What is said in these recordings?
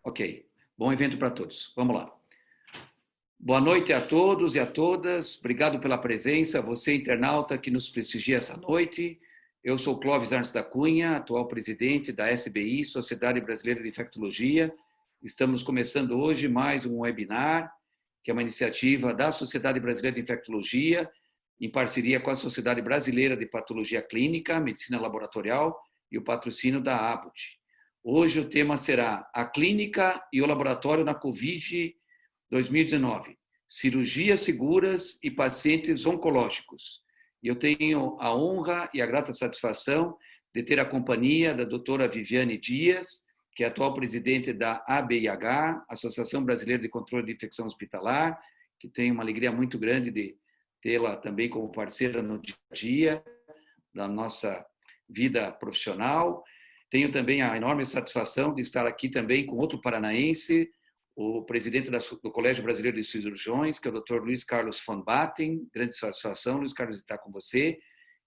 Ok. Bom evento para todos. Vamos lá. Boa noite a todos e a todas. Obrigado pela presença. Você, internauta, que nos prestigia essa noite. Eu sou Clóvis Arnes da Cunha, atual presidente da SBI, Sociedade Brasileira de Infectologia. Estamos começando hoje mais um webinar, que é uma iniciativa da Sociedade Brasileira de Infectologia, em parceria com a Sociedade Brasileira de Patologia Clínica, Medicina Laboratorial e o patrocínio da Abbott. Hoje o tema será a clínica e o laboratório na Covid 2019, cirurgias seguras e pacientes oncológicos. E eu tenho a honra e a grata satisfação de ter a companhia da doutora Viviane Dias, que é atual presidente da ABIH, Associação Brasileira de Controle de Infecção Hospitalar, que tenho uma alegria muito grande de tê-la também como parceira no dia a dia da nossa vida profissional. Tenho também a enorme satisfação de estar aqui também com outro paranaense, o presidente do Colégio Brasileiro de Cirurgiões, que é o Dr. Luiz Carlos von Batten. Grande satisfação, Luiz Carlos, de estar com você.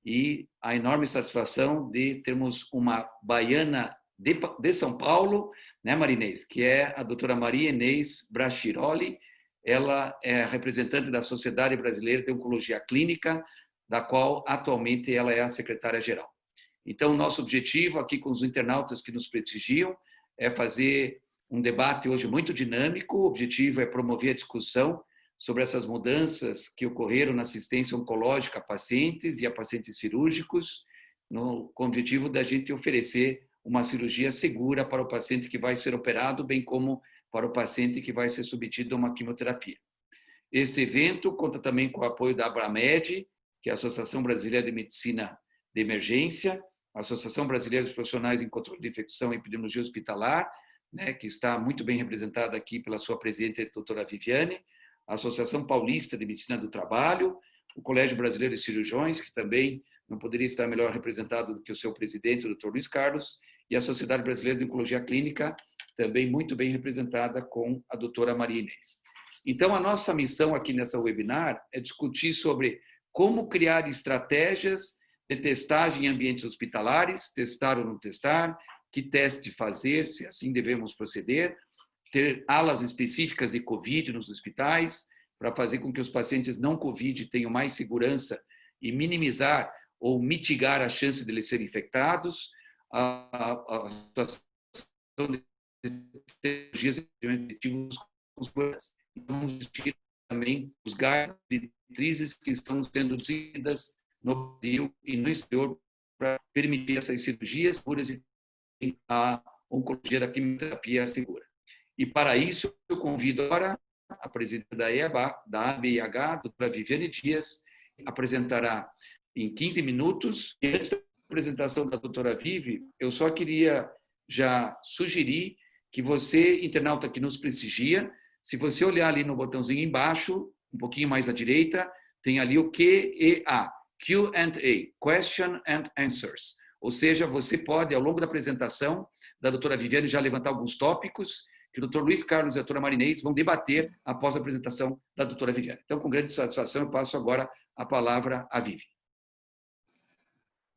E a enorme satisfação de termos uma baiana de São Paulo, né, Marinês, que é a doutora Maria Inês Brachiroli. Ela é representante da Sociedade Brasileira de Oncologia Clínica, da qual atualmente ela é a secretária-geral. Então, nosso objetivo aqui com os internautas que nos prestigiam é fazer um debate hoje muito dinâmico. O objetivo é promover a discussão sobre essas mudanças que ocorreram na assistência oncológica a pacientes e a pacientes cirúrgicos, com o objetivo da gente oferecer uma cirurgia segura para o paciente que vai ser operado, bem como para o paciente que vai ser submetido a uma quimioterapia. Este evento conta também com o apoio da Abramed, que é a Associação Brasileira de Medicina de Emergência, a Associação Brasileira dos Profissionais em Controle de Infecção e Epidemiologia Hospitalar, né, que está muito bem representada aqui pela sua presidente, a doutora Viviane, a Associação Paulista de Medicina do Trabalho, o Colégio Brasileiro de Cirurgiões, que também não poderia estar melhor representado do que o seu presidente, o doutor Luiz Carlos, e a Sociedade Brasileira de Oncologia Clínica, também muito bem representada com a doutora Maria Inês. Então, a nossa missão aqui nessa webinar é discutir sobre como criar estratégias de testagem em ambientes hospitalares, testar ou não testar, que teste fazer, se assim devemos proceder, ter alas específicas de Covid nos hospitais, para fazer com que os pacientes não Covid tenham mais segurança e minimizar ou mitigar a chance de eles serem infectados, a situação de tecnologias efetivas com segurança. Vamos discutir também os diretrizes que estão sendo decididas no Brasil e no exterior para permitir essas cirurgias seguras e a oncologia da quimioterapia segura. E para isso, eu convido agora a presidente da ABIH, a doutora Viviane Dias, apresentará em 15 minutos. E antes da apresentação da doutora Vivi, eu só queria já sugerir que você, internauta que nos prestigia, se você olhar ali no botãozinho embaixo, um pouquinho mais à direita, tem ali o QA, Q&A, Question and Answers. Ou seja, você pode, ao longo da apresentação da doutora Viviane, já levantar alguns tópicos que o doutor Luiz Carlos e a doutora Marinês vão debater após a apresentação da doutora Viviane. Então, com grande satisfação, eu passo agora a palavra à Vivi.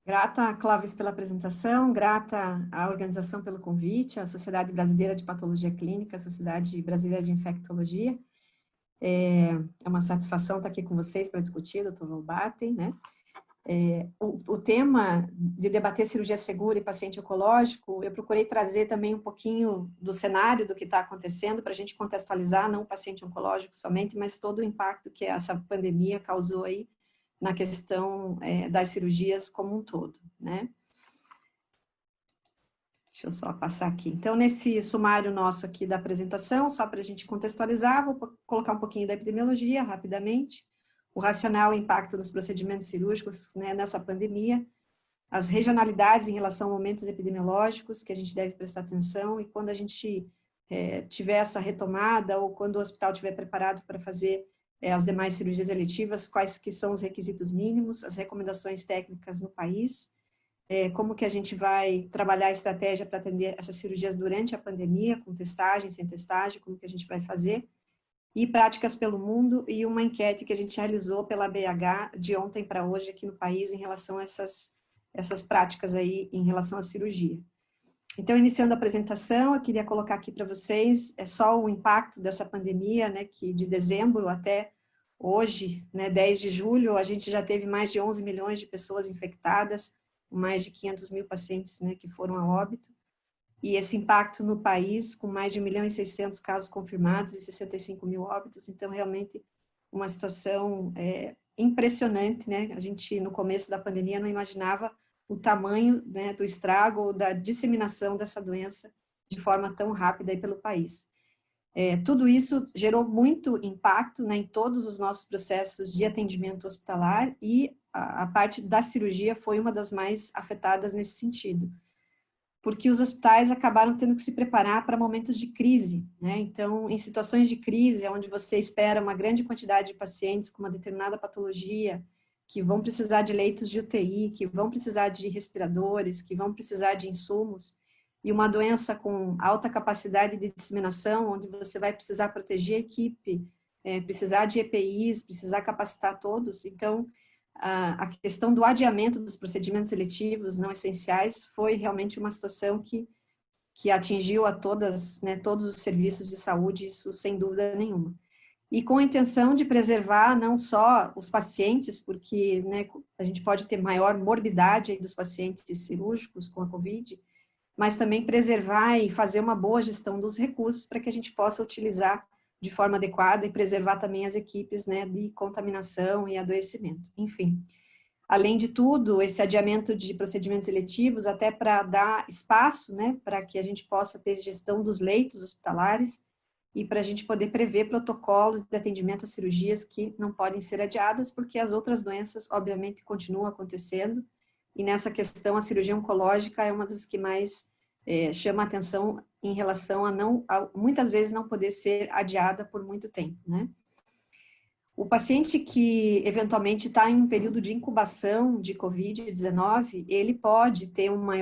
Grata, Clóvis, pela apresentação, grata à organização pelo convite, à Sociedade Brasileira de Patologia Clínica, a Sociedade Brasileira de Infectologia. É uma satisfação estar aqui com vocês para discutir, doutor von Batten, né? O tema de debater cirurgia segura e paciente oncológico, eu procurei trazer também um pouquinho do cenário do que está acontecendo, para a gente contextualizar, não o paciente oncológico somente, mas todo o impacto que essa pandemia causou aí na questão das cirurgias como um todo, né? Deixa eu só passar aqui. Então, nesse sumário nosso aqui da apresentação, só para a gente contextualizar, vou colocar um pouquinho da epidemiologia rapidamente, o racional impacto dos procedimentos cirúrgicos, né, nessa pandemia, as regionalidades em relação a momentos epidemiológicos que a gente deve prestar atenção, e quando a gente tiver essa retomada, ou quando o hospital estiver preparado para fazer as demais cirurgias eletivas, quais que são os requisitos mínimos, as recomendações técnicas no país, como que a gente vai trabalhar a estratégia para atender essas cirurgias durante a pandemia, com testagem, sem testagem, como que a gente vai fazer, e práticas pelo mundo, e uma enquete que a gente realizou pela BH de ontem para hoje aqui no país em relação a essas práticas aí, em relação à cirurgia. Então, iniciando a apresentação, eu queria colocar aqui para vocês só o impacto dessa pandemia, né, que de dezembro até hoje, né, 10 de julho, a gente já teve mais de 11 milhões de pessoas infectadas, mais de 500 mil pacientes, né, que foram a óbito, e esse impacto no país, com mais de 1 milhão e 600 casos confirmados e 65 mil óbitos, então, realmente, uma situação impressionante, né, a gente, no começo da pandemia, não imaginava o tamanho, né, do estrago, da disseminação dessa doença de forma tão rápida aí pelo país. Tudo isso gerou muito impacto, né, em todos os nossos processos de atendimento hospitalar e a parte da cirurgia foi uma das mais afetadas nesse sentido, porque os hospitais acabaram tendo que se preparar para momentos de crise, né? Então, em situações de crise, onde você espera uma grande quantidade de pacientes com uma determinada patologia, que vão precisar de leitos de UTI, que vão precisar de respiradores, que vão precisar de insumos, e uma doença com alta capacidade de disseminação, onde você vai precisar proteger a equipe, precisar de EPIs, precisar capacitar todos. Então, a questão do adiamento dos procedimentos seletivos não essenciais foi realmente uma situação que atingiu a todas, né, todos os serviços de saúde, isso sem dúvida nenhuma. E com a intenção de preservar não só os pacientes, porque, né, a gente pode ter maior morbidade dos pacientes cirúrgicos com a COVID, mas também preservar e fazer uma boa gestão dos recursos para que a gente possa utilizar de forma adequada e preservar também as equipes, né, de contaminação e adoecimento. Enfim, além de tudo, esse adiamento de procedimentos eletivos, até para dar espaço, né, para que a gente possa ter gestão dos leitos hospitalares e para a gente poder prever protocolos de atendimento a cirurgias que não podem ser adiadas, porque as outras doenças, obviamente, continuam acontecendo, e nessa questão a cirurgia oncológica é uma das que mais chama a atenção em relação a muitas vezes não poder ser adiada por muito tempo, né? O paciente que eventualmente está em um período de incubação de COVID-19, ele pode ter uma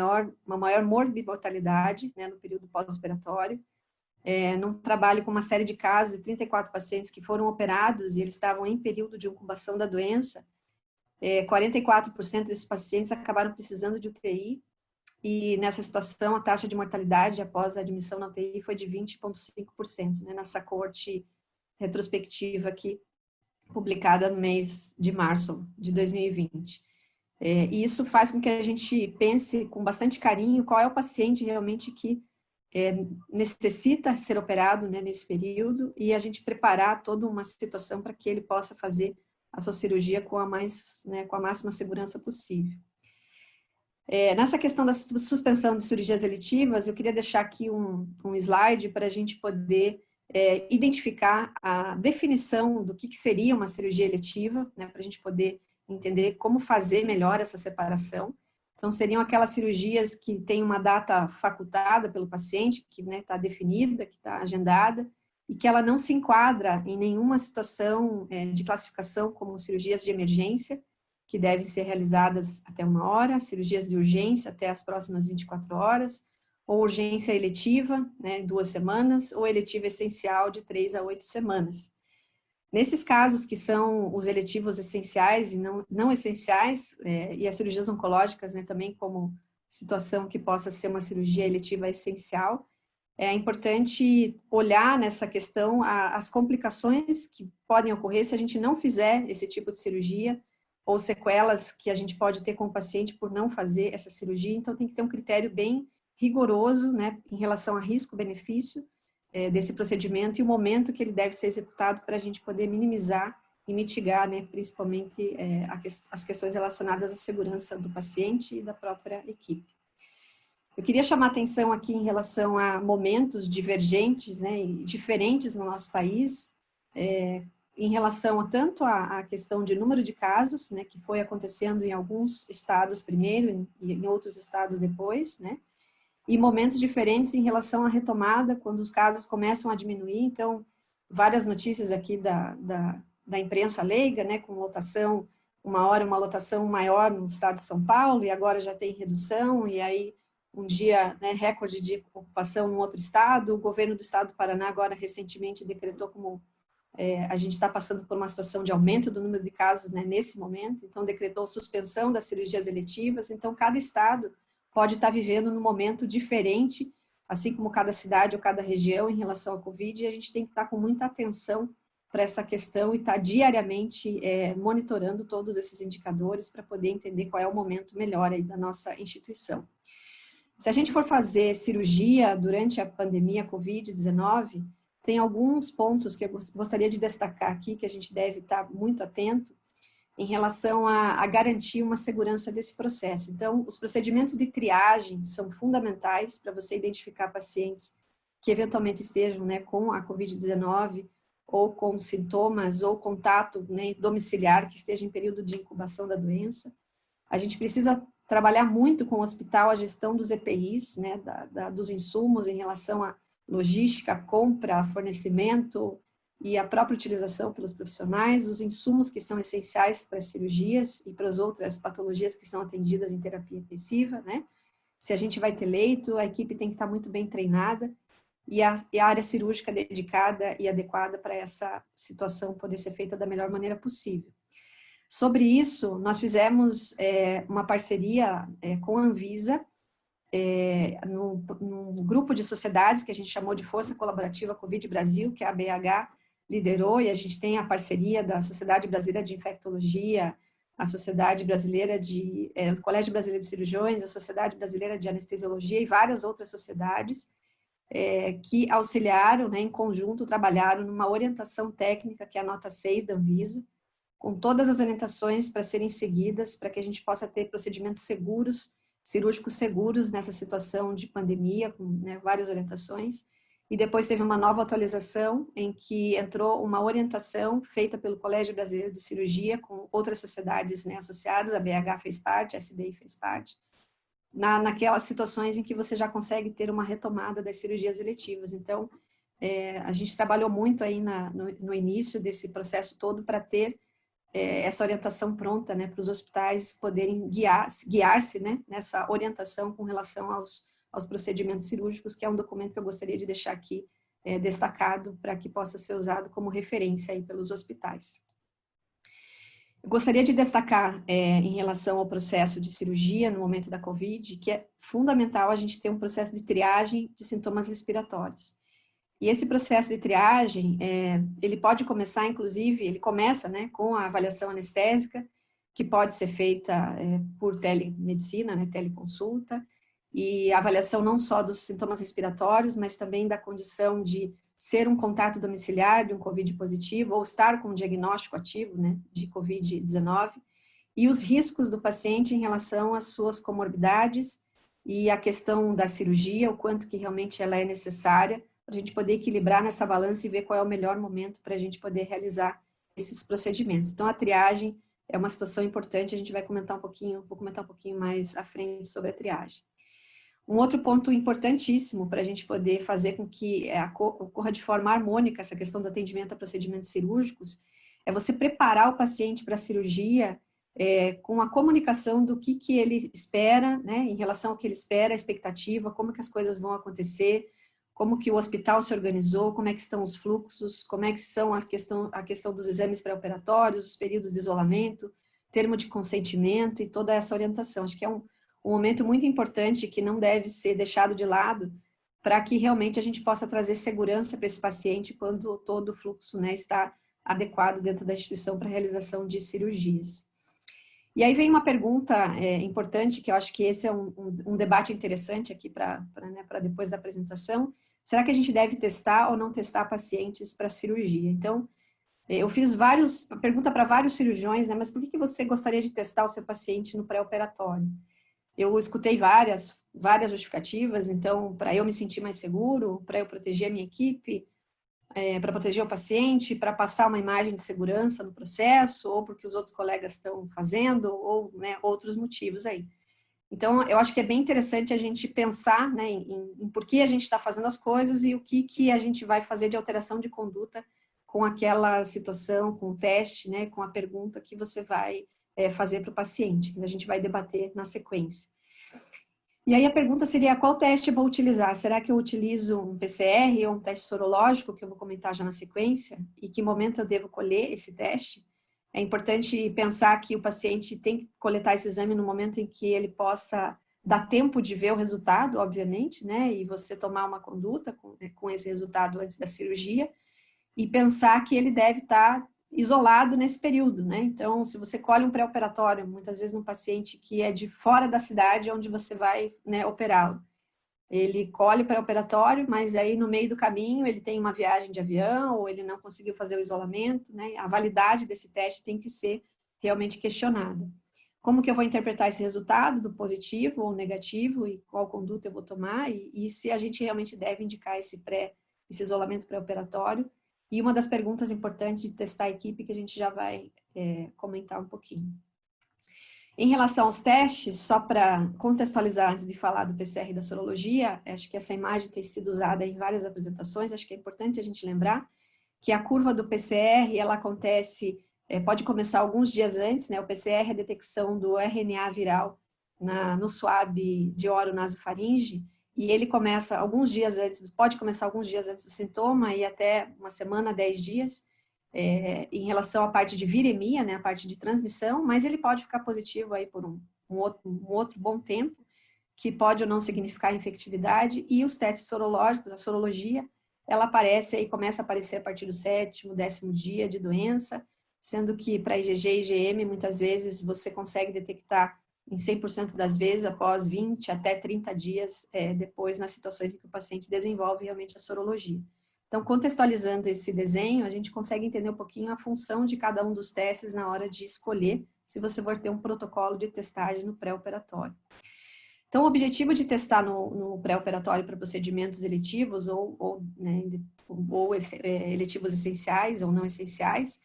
maior morbimortalidade, né, no período pós-operatório. Num trabalho com uma série de casos de 34 pacientes que foram operados e eles estavam em período de incubação da doença, 44% desses pacientes acabaram precisando de UTI, e nessa situação a taxa de mortalidade após a admissão na UTI foi de 20,5%, né, nessa coorte retrospectiva aqui, publicada no mês de março de 2020. E isso faz com que a gente pense com bastante carinho qual é o paciente realmente que necessita ser operado, né, nesse período, e a gente preparar toda uma situação para que ele possa fazer a sua cirurgia com a máxima segurança possível. Nessa questão da suspensão de cirurgias eletivas, eu queria deixar aqui um slide para a gente poder identificar a definição do que seria uma cirurgia eletiva, né, para a gente poder entender como fazer melhor essa separação. Então, seriam aquelas cirurgias que têm uma data facultada pelo paciente, que está definida, que está agendada, e que ela não se enquadra em nenhuma situação de classificação como cirurgias de emergência, que devem ser realizadas até 1 hora, cirurgias de urgência até as próximas 24 horas, ou urgência eletiva, né, 2 semanas, ou eletiva essencial de 3 a 8 semanas. Nesses casos que são os eletivos essenciais e não essenciais, e as cirurgias oncológicas, né, também como situação que possa ser uma cirurgia eletiva essencial, é importante olhar nessa questão as complicações que podem ocorrer se a gente não fizer esse tipo de cirurgia, ou sequelas que a gente pode ter com o paciente por não fazer essa cirurgia. Então, tem que ter um critério bem rigoroso, né, em relação a risco-benefício desse procedimento e o momento que ele deve ser executado para a gente poder minimizar e mitigar, né, principalmente as questões relacionadas à segurança do paciente e da própria equipe. Eu queria chamar a atenção aqui em relação a momentos divergentes, né, e diferentes no nosso país, em relação tanto à questão de número de casos, né, que foi acontecendo em alguns estados primeiro e em outros estados depois, né, e momentos diferentes em relação à retomada, quando os casos começam a diminuir. Então, várias notícias aqui da imprensa leiga, né, com lotação, uma lotação maior no estado de São Paulo, e agora já tem redução, e aí um dia, né, recorde de ocupação no outro estado. O governo do estado do Paraná agora recentemente decretou como a gente está passando por uma situação de aumento do número de casos, né, nesse momento, então decretou suspensão das cirurgias eletivas. Então, cada estado pode estar vivendo num momento diferente, assim como cada cidade ou cada região em relação à Covid, e a gente tem que estar com muita atenção para essa questão e estar diariamente monitorando todos esses indicadores para poder entender qual é o momento melhor aí da nossa instituição. Se a gente for fazer cirurgia durante a pandemia Covid-19, tem alguns pontos que eu gostaria de destacar aqui, que a gente deve estar muito atento em relação a garantir uma segurança desse processo. Então, os procedimentos de triagem são fundamentais para você identificar pacientes que eventualmente estejam, né, com a Covid-19 ou com sintomas ou contato, né, domiciliar que esteja em período de incubação da doença. A gente precisa trabalhar muito com o hospital a gestão dos EPIs, né, dos insumos em relação à logística, compra, fornecimento e a própria utilização pelos profissionais, os insumos que são essenciais para as cirurgias e para as outras patologias que são atendidas em terapia intensiva, né? Se a gente vai ter leito, a equipe tem que estar muito bem treinada e a área cirúrgica dedicada e adequada para essa situação poder ser feita da melhor maneira possível. Sobre isso, nós fizemos uma parceria com a Anvisa, num grupo de sociedades que a gente chamou de Força Colaborativa Covid Brasil, que a ABH liderou, e a gente tem a parceria da Sociedade Brasileira de Infectologia, a Sociedade Brasileira o Colégio Brasileiro de Cirurgiões, a Sociedade Brasileira de Anestesiologia e várias outras sociedades que auxiliaram, né, em conjunto, trabalharam numa orientação técnica, que é a nota 6 da Anvisa, com todas as orientações para serem seguidas, para que a gente possa ter procedimentos seguros, cirúrgicos seguros nessa situação de pandemia, com, né, várias orientações. E depois teve uma nova atualização em que entrou uma orientação feita pelo Colégio Brasileiro de Cirurgia com outras sociedades, né, associadas, a BH fez parte, a SBI fez parte, naquelas situações em que você já consegue ter uma retomada das cirurgias eletivas. Então, a gente trabalhou muito aí no início desse processo todo para ter essa orientação pronta, né, para os hospitais poderem guiar-se, né, nessa orientação com relação aos procedimentos cirúrgicos, que é um documento que eu gostaria de deixar aqui destacado para que possa ser usado como referência aí pelos hospitais. Eu gostaria de destacar em relação ao processo de cirurgia no momento da Covid, que é fundamental a gente ter um processo de triagem de sintomas respiratórios. E esse processo de triagem, ele pode começar, inclusive, ele começa, né, com a avaliação anestésica, que pode ser feita por telemedicina, né, teleconsulta, e a avaliação não só dos sintomas respiratórios, mas também da condição de ser um contato domiciliar de um COVID positivo, ou estar com um diagnóstico ativo, né, de COVID-19, e os riscos do paciente em relação às suas comorbidades e a questão da cirurgia, o quanto que realmente ela é necessária, para a gente poder equilibrar nessa balança e ver qual é o melhor momento para a gente poder realizar esses procedimentos. Então, a triagem é uma situação importante, a gente vai comentar vou comentar um pouquinho mais à frente sobre a triagem. Um outro ponto importantíssimo para a gente poder fazer com que ocorra de forma harmônica essa questão do atendimento a procedimentos cirúrgicos é você preparar o paciente para a cirurgia com a comunicação do que ele espera, né, em relação ao que ele espera, a expectativa, como que as coisas vão acontecer, como que o hospital se organizou, como é que estão os fluxos, como é que são a questão dos exames pré-operatórios, os períodos de isolamento, termo de consentimento e toda essa orientação. Acho que é um momento muito importante que não deve ser deixado de lado para que realmente a gente possa trazer segurança para esse paciente quando todo o fluxo, né, está adequado dentro da instituição para a realização de cirurgias. E aí vem uma pergunta importante, que eu acho que esse é um debate interessante aqui para depois da apresentação. Será que a gente deve testar ou não testar pacientes para cirurgia? Então, eu fiz pergunta para vários cirurgiões, né, mas por que você gostaria de testar o seu paciente no pré-operatório? Eu escutei várias justificativas, então, para eu me sentir mais seguro, para eu proteger a minha equipe, para proteger o paciente, para passar uma imagem de segurança no processo, ou porque os outros colegas estão fazendo, ou, né, outros motivos aí. Então, eu acho que é bem interessante a gente pensar, né, em por que a gente está fazendo as coisas e o que a gente vai fazer de alteração de conduta com aquela situação, com o teste, né, com a pergunta que você vai fazer para o paciente, que a gente vai debater na sequência. E aí a pergunta seria, qual teste eu vou utilizar? Será que eu utilizo um PCR ou um teste sorológico, que eu vou comentar já na sequência? E que momento eu devo colher esse teste? É importante pensar que o paciente tem que coletar esse exame no momento em que ele possa dá tempo de ver o resultado, obviamente, né? E você tomar uma conduta com esse resultado antes da cirurgia e pensar que ele deve estar isolado nesse período, né? Então, se você colhe um pré-operatório, muitas vezes num paciente que é de fora da cidade onde você vai, né, operá-lo, ele colhe pré-operatório, mas aí no meio do caminho ele tem uma viagem de avião ou ele não conseguiu fazer o isolamento, né? A validade desse teste tem que ser realmente questionada. Como que eu vou interpretar esse resultado do positivo ou negativo e qual conduta eu vou tomar e se a gente realmente deve indicar esse isolamento pré-operatório. E uma das perguntas importantes de testar a equipe que a gente já vai comentar um pouquinho. Em relação aos testes, só para contextualizar antes de falar do PCR e da sorologia, acho que essa imagem tem sido usada em várias apresentações, acho que é importante a gente lembrar que a curva do PCR, ela acontece, pode começar alguns dias antes, né? O PCR é a detecção do RNA viral no swab de oronasofaringe, e ele começa alguns dias antes, pode começar alguns dias antes do sintoma e até uma semana, 10 dias, em relação à parte de viremia, né, a parte de transmissão, mas ele pode ficar positivo aí por um outro bom tempo, que pode ou não significar infectividade, e os testes sorológicos, a sorologia, ela aparece aí, começa a aparecer a partir do 7º, 10º dia de doença, sendo que para IgG e IgM, muitas vezes você consegue detectar em 100% das vezes após 20 até 30 dias depois, nas situações em que o paciente desenvolve realmente a sorologia. Então, contextualizando esse desenho, a gente consegue entender um pouquinho a função de cada um dos testes na hora de escolher se você for ter um protocolo de testagem no pré-operatório. Então, o objetivo de testar no pré-operatório para procedimentos eletivos ou eletivos essenciais ou não essenciais,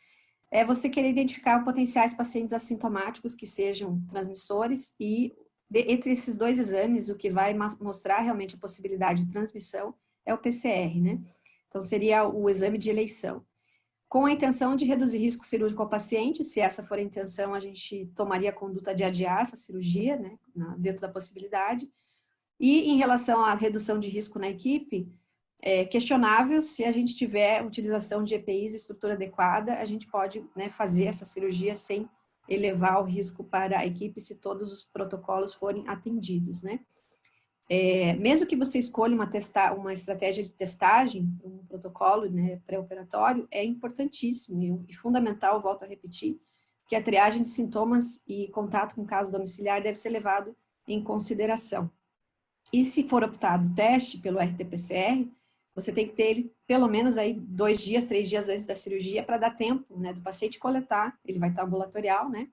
é você querer identificar potenciais pacientes assintomáticos que sejam transmissores e, entre esses dois exames, o que vai mostrar realmente a possibilidade de transmissão é o PCR, né? Então, seria o exame de eleição. Com a intenção de reduzir risco cirúrgico ao paciente, se essa for a intenção, a gente tomaria a conduta de adiar essa cirurgia, né, dentro da possibilidade. E em relação à redução de risco na equipe, é questionável se a gente tiver utilização de EPIs e estrutura adequada, a gente pode, né, fazer essa cirurgia sem elevar o risco para a equipe se todos os protocolos forem atendidos, né? Mesmo que você escolha uma estratégia de testagem, um protocolo, né, pré-operatório, é importantíssimo e fundamental, volto a repetir, que a triagem de sintomas e contato com o caso domiciliar deve ser levado em consideração. E se for optado o teste pelo RT-PCR, você tem que ter ele pelo menos aí 2 dias, 3 dias antes da cirurgia para dar tempo, né, do paciente coletar, ele vai estar ambulatorial, né,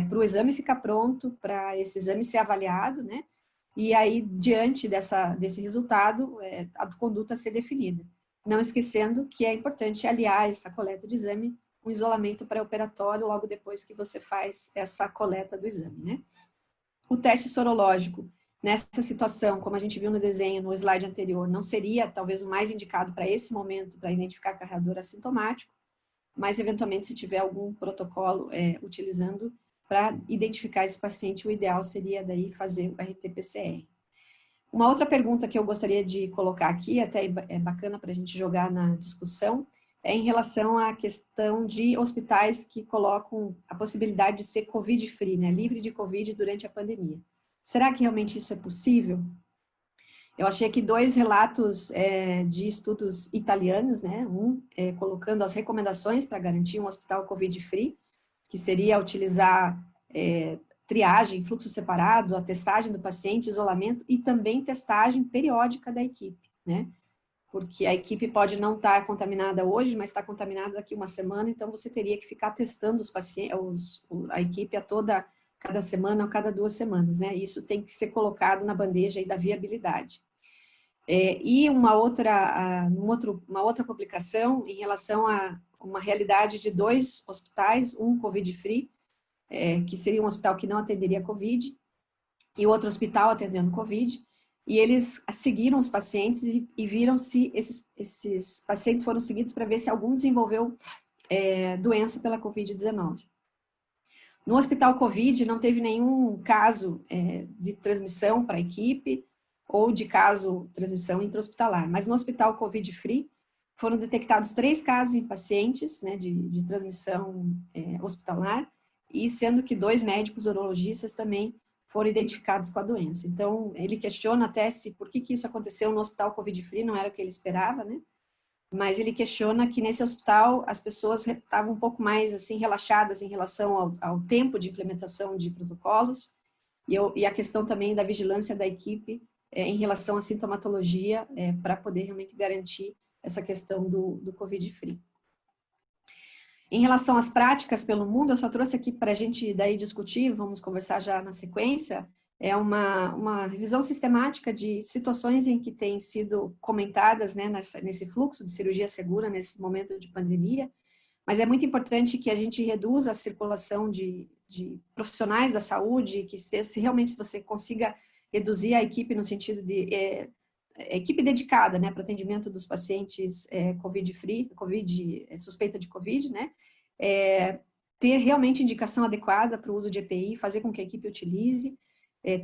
para o exame ficar pronto, para esse exame ser avaliado, né, e aí, diante desse resultado, a conduta ser definida. Não esquecendo que é importante aliar essa coleta de exame, um isolamento pré-operatório logo depois que você faz essa coleta do exame, né? O teste sorológico, nessa situação, como a gente viu no desenho, no slide anterior, não seria talvez o mais indicado para esse momento, para identificar carregador assintomático, mas eventualmente se tiver algum protocolo utilizando para identificar esse paciente, o ideal seria daí fazer o RT-PCR. Uma outra pergunta que eu gostaria de colocar aqui, até é bacana para a gente jogar na discussão, é em relação à questão de hospitais que colocam a possibilidade de ser Covid-free, né, livre de Covid durante a pandemia. Será que realmente isso é possível? Eu achei aqui 2 relatos de estudos italianos, né, colocando as recomendações para garantir um hospital Covid-free, que seria utilizar triagem, fluxo separado, a testagem do paciente, isolamento e também testagem periódica da equipe, né? Porque a equipe pode não estar contaminada hoje, mas está contaminada daqui uma semana, então você teria que ficar testando os pacientes, a equipe cada semana ou cada 2 semanas, né? Isso tem que ser colocado na bandeja aí da viabilidade. E uma outra publicação em relação a uma realidade de 2 hospitais, um Covid-free, que seria um hospital que não atenderia Covid, e outro hospital atendendo Covid, e eles seguiram os pacientes e viram se esses pacientes foram seguidos para ver se algum desenvolveu doença pela Covid-19. No hospital Covid não teve nenhum caso de transmissão para a equipe, ou de transmissão intra-hospitalar, mas no hospital Covid-free foram detectados 3 casos em pacientes, né, de transmissão hospitalar, e sendo que 2 médicos urologistas também foram identificados com a doença. Então, ele questiona até por que isso aconteceu no hospital Covid-Free, não era o que ele esperava, né? Mas ele questiona que nesse hospital as pessoas estavam um pouco mais assim relaxadas em relação ao tempo de implementação de protocolos e a questão também da vigilância da equipe em relação à sintomatologia para poder realmente garantir essa questão do Covid-Free. Em relação às práticas pelo mundo, eu só trouxe aqui para a gente daí discutir, vamos conversar já na sequência, é uma revisão sistemática de situações em que têm sido comentadas, né, nesse fluxo de cirurgia segura, nesse momento de pandemia, mas é muito importante que a gente reduza a circulação de profissionais da saúde, que se realmente você consiga reduzir a equipe no sentido de equipe dedicada, né, para atendimento dos pacientes COVID-free, suspeita de COVID, né, ter realmente indicação adequada para o uso de EPI, fazer com que a equipe utilize,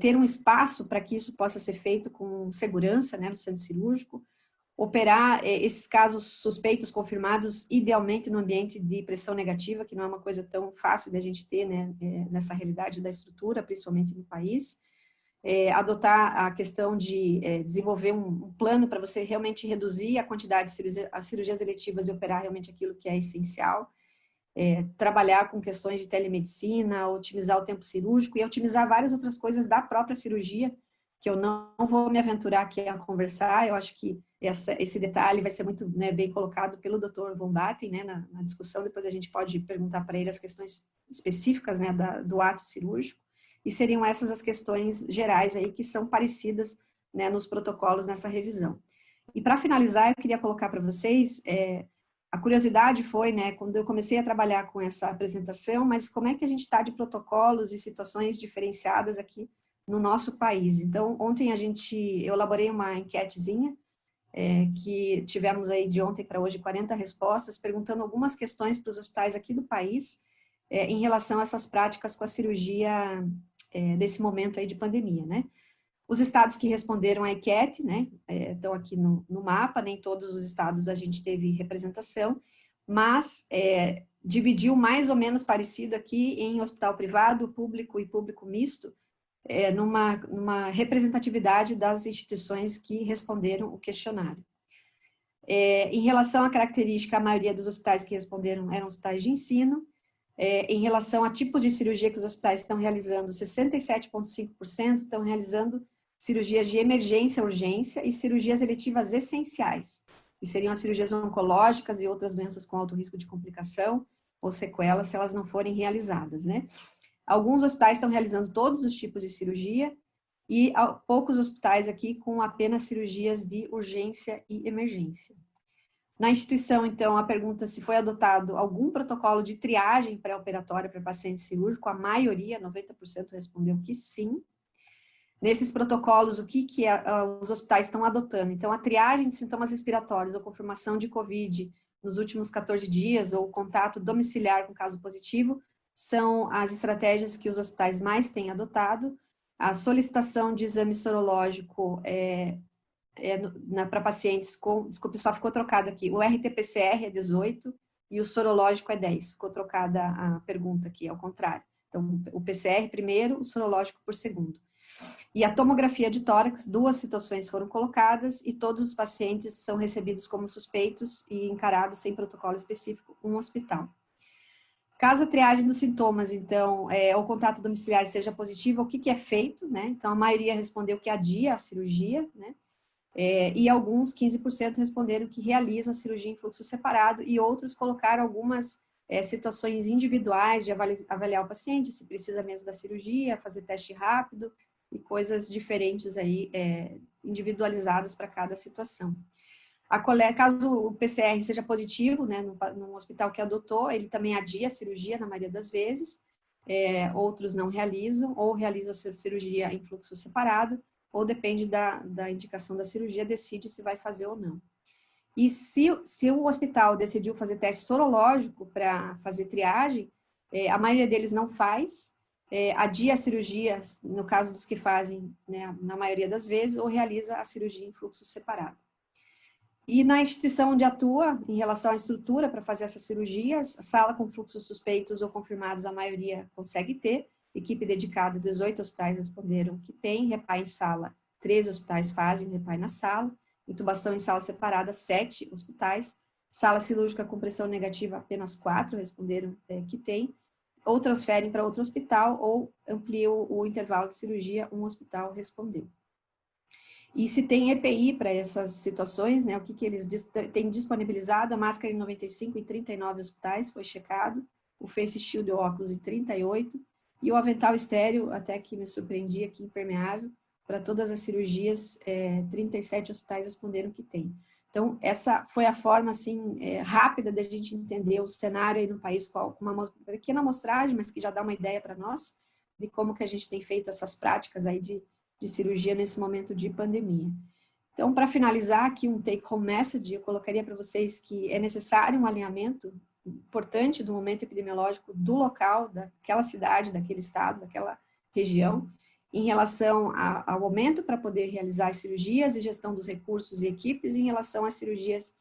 ter um espaço para que isso possa ser feito com segurança, né, no centro cirúrgico, operar esses casos suspeitos confirmados, idealmente no ambiente de pressão negativa, que não é uma coisa tão fácil da gente ter, né, nessa realidade da estrutura, principalmente no país, adotar a questão de desenvolver um plano para você realmente reduzir a quantidade de cirurgias eletivas e operar realmente aquilo que é essencial, trabalhar com questões de telemedicina, otimizar o tempo cirúrgico e otimizar várias outras coisas da própria cirurgia, que eu não vou me aventurar aqui a conversar. Eu acho que esse detalhe vai ser muito, né, bem colocado pelo Dr. Von Batten, né, na discussão. Depois a gente pode perguntar para ele as questões específicas, né, do ato cirúrgico, e seriam essas as questões gerais aí que são parecidas, né, nos protocolos nessa revisão. E para finalizar, eu queria colocar para vocês, a curiosidade foi, né, quando eu comecei a trabalhar com essa apresentação, mas como é que a gente está de protocolos e situações diferenciadas aqui no nosso país. Então, ontem eu elaborei uma enquetezinha, que tivemos aí de ontem para hoje 40 respostas, perguntando algumas questões para os hospitais aqui do país, em relação a essas práticas com a cirurgia desse momento aí de pandemia, né? Os estados que responderam à enquete, né, estão aqui no mapa, nem todos os estados a gente teve representação, mas dividiu mais ou menos parecido aqui em hospital privado, público e público misto, numa representatividade das instituições que responderam o questionário. Em relação à característica, a maioria dos hospitais que responderam eram hospitais de ensino. Em relação a tipos de cirurgia que os hospitais estão realizando, 67,5% estão realizando cirurgias de emergência, urgência e cirurgias eletivas essenciais, que seriam as cirurgias oncológicas e outras doenças com alto risco de complicação ou sequelas, se elas não forem realizadas, né? Alguns hospitais estão realizando todos os tipos de cirurgia e poucos hospitais aqui com apenas cirurgias de urgência e emergência. Na instituição, então, a pergunta se foi adotado algum protocolo de triagem pré-operatória para paciente cirúrgico, a maioria, 90% respondeu que sim. Nesses protocolos, o que os hospitais estão adotando? Então, a triagem de sintomas respiratórios ou confirmação de COVID nos últimos 14 dias ou contato domiciliar com caso positivo são as estratégias que os hospitais mais têm adotado. A solicitação de exame sorológico para pacientes com... Desculpe, só ficou trocado aqui. O RT-PCR é 18 e o sorológico é 10. Ficou trocada a pergunta aqui, ao contrário. Então, o PCR primeiro, o sorológico por segundo. E a tomografia de tórax, 2 situações foram colocadas e todos os pacientes são recebidos como suspeitos e encarados sem protocolo específico no hospital. Caso a triagem dos sintomas, então, o contato domiciliar seja positivo, o que é feito, né? Então, a maioria respondeu que adia a cirurgia, né? E alguns, 15%, responderam que realizam a cirurgia em fluxo separado e outros colocaram algumas situações individuais de avaliar o paciente, se precisa mesmo da cirurgia, fazer teste rápido e coisas diferentes aí, individualizadas para cada situação. Caso o PCR seja positivo, né, no hospital que adotou, ele também adia a cirurgia na maioria das vezes, outros não realizam, ou realizam a cirurgia em fluxo separado, ou depende da indicação da cirurgia, decide se vai fazer ou não. E se o hospital decidiu fazer teste sorológico para fazer triagem, a maioria deles não faz, adia a cirurgia, no caso dos que fazem, né, na maioria das vezes, ou realiza a cirurgia em fluxo separado. E na instituição onde atua, em relação à estrutura para fazer essas cirurgias, a sala com fluxos suspeitos ou confirmados, a maioria consegue ter, Equipe dedicada, 18 hospitais responderam que tem. Repai em sala, 13 hospitais fazem repai na sala. Intubação em sala separada, 7 hospitais. Sala cirúrgica com pressão negativa, apenas 4 responderam que tem. Ou transferem para outro hospital, ou ampliam o intervalo de cirurgia, um hospital respondeu. E se tem EPI para essas situações, né, o que eles têm disponibilizado? A máscara N95 em 39 hospitais, foi checado, o Face Shield óculos em 38, e o avental estéreo, até que me surpreendi aqui, impermeável, para todas as cirurgias, 37 hospitais responderam que tem. Então, essa foi a forma, assim, rápida da gente entender o cenário aí no país, com uma pequena amostragem, mas que já dá uma ideia para nós, de como que a gente tem feito essas práticas aí de cirurgia nesse momento de pandemia. Então, para finalizar aqui um take-home message, eu colocaria para vocês que é necessário um alinhamento importante do momento epidemiológico do local, daquela cidade, daquele estado, daquela região, em relação ao momento para poder realizar as cirurgias e gestão dos recursos e equipes em relação às cirurgias,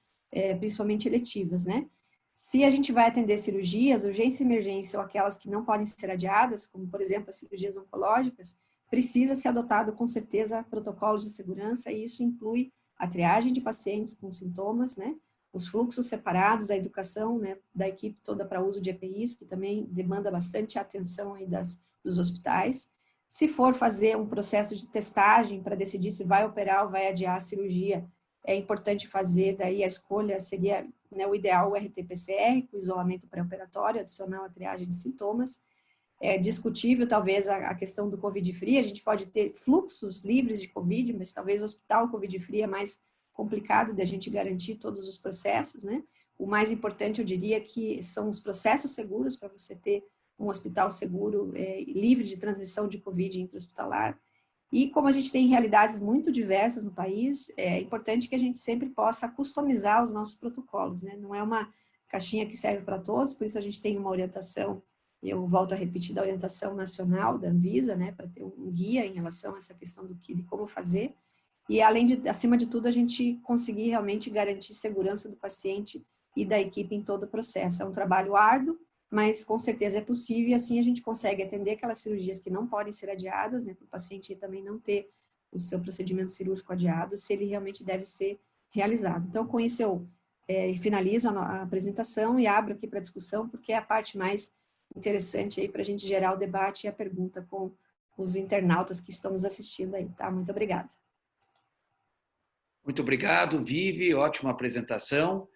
principalmente eletivas, né? Se a gente vai atender cirurgias, urgência e emergência, ou aquelas que não podem ser adiadas, como, por exemplo, as cirurgias oncológicas, precisa ser adotado, com certeza, protocolos de segurança, e isso inclui a triagem de pacientes com sintomas, né? Os fluxos separados, a educação, né, da equipe toda para uso de EPIs, que também demanda bastante atenção aí dos hospitais. Se for fazer um processo de testagem para decidir se vai operar ou vai adiar a cirurgia, é importante fazer, daí a escolha seria, né, o ideal, o RT-PCR, com isolamento pré-operatório, adicional à triagem de sintomas. É discutível, talvez, a questão do Covid-free, a gente pode ter fluxos livres de Covid, mas talvez o hospital Covid-free é mais complicado de a gente garantir todos os processos, né? O mais importante, eu diria, que são os processos seguros para você ter um hospital seguro, livre de transmissão de Covid intra-hospitalar. E como a gente tem realidades muito diversas no país, é importante que a gente sempre possa customizar os nossos protocolos, né? Não é uma caixinha que serve para todos, por isso a gente tem uma orientação, eu volto a repetir, da orientação nacional da Anvisa, né, para ter um guia em relação a essa questão de como fazer, e além de, acima de tudo, a gente conseguir realmente garantir segurança do paciente e da equipe em todo o processo. É um trabalho árduo, mas com certeza é possível, e assim a gente consegue atender aquelas cirurgias que não podem ser adiadas, né, para o paciente também não ter o seu procedimento cirúrgico adiado, se ele realmente deve ser realizado. Então, com isso eu finalizo a apresentação e abro aqui para discussão, porque é a parte mais interessante aí para a gente gerar o debate e a pergunta com os internautas que estão nos assistindo aí, tá? Muito obrigada. Muito obrigado, Vivi, ótima apresentação.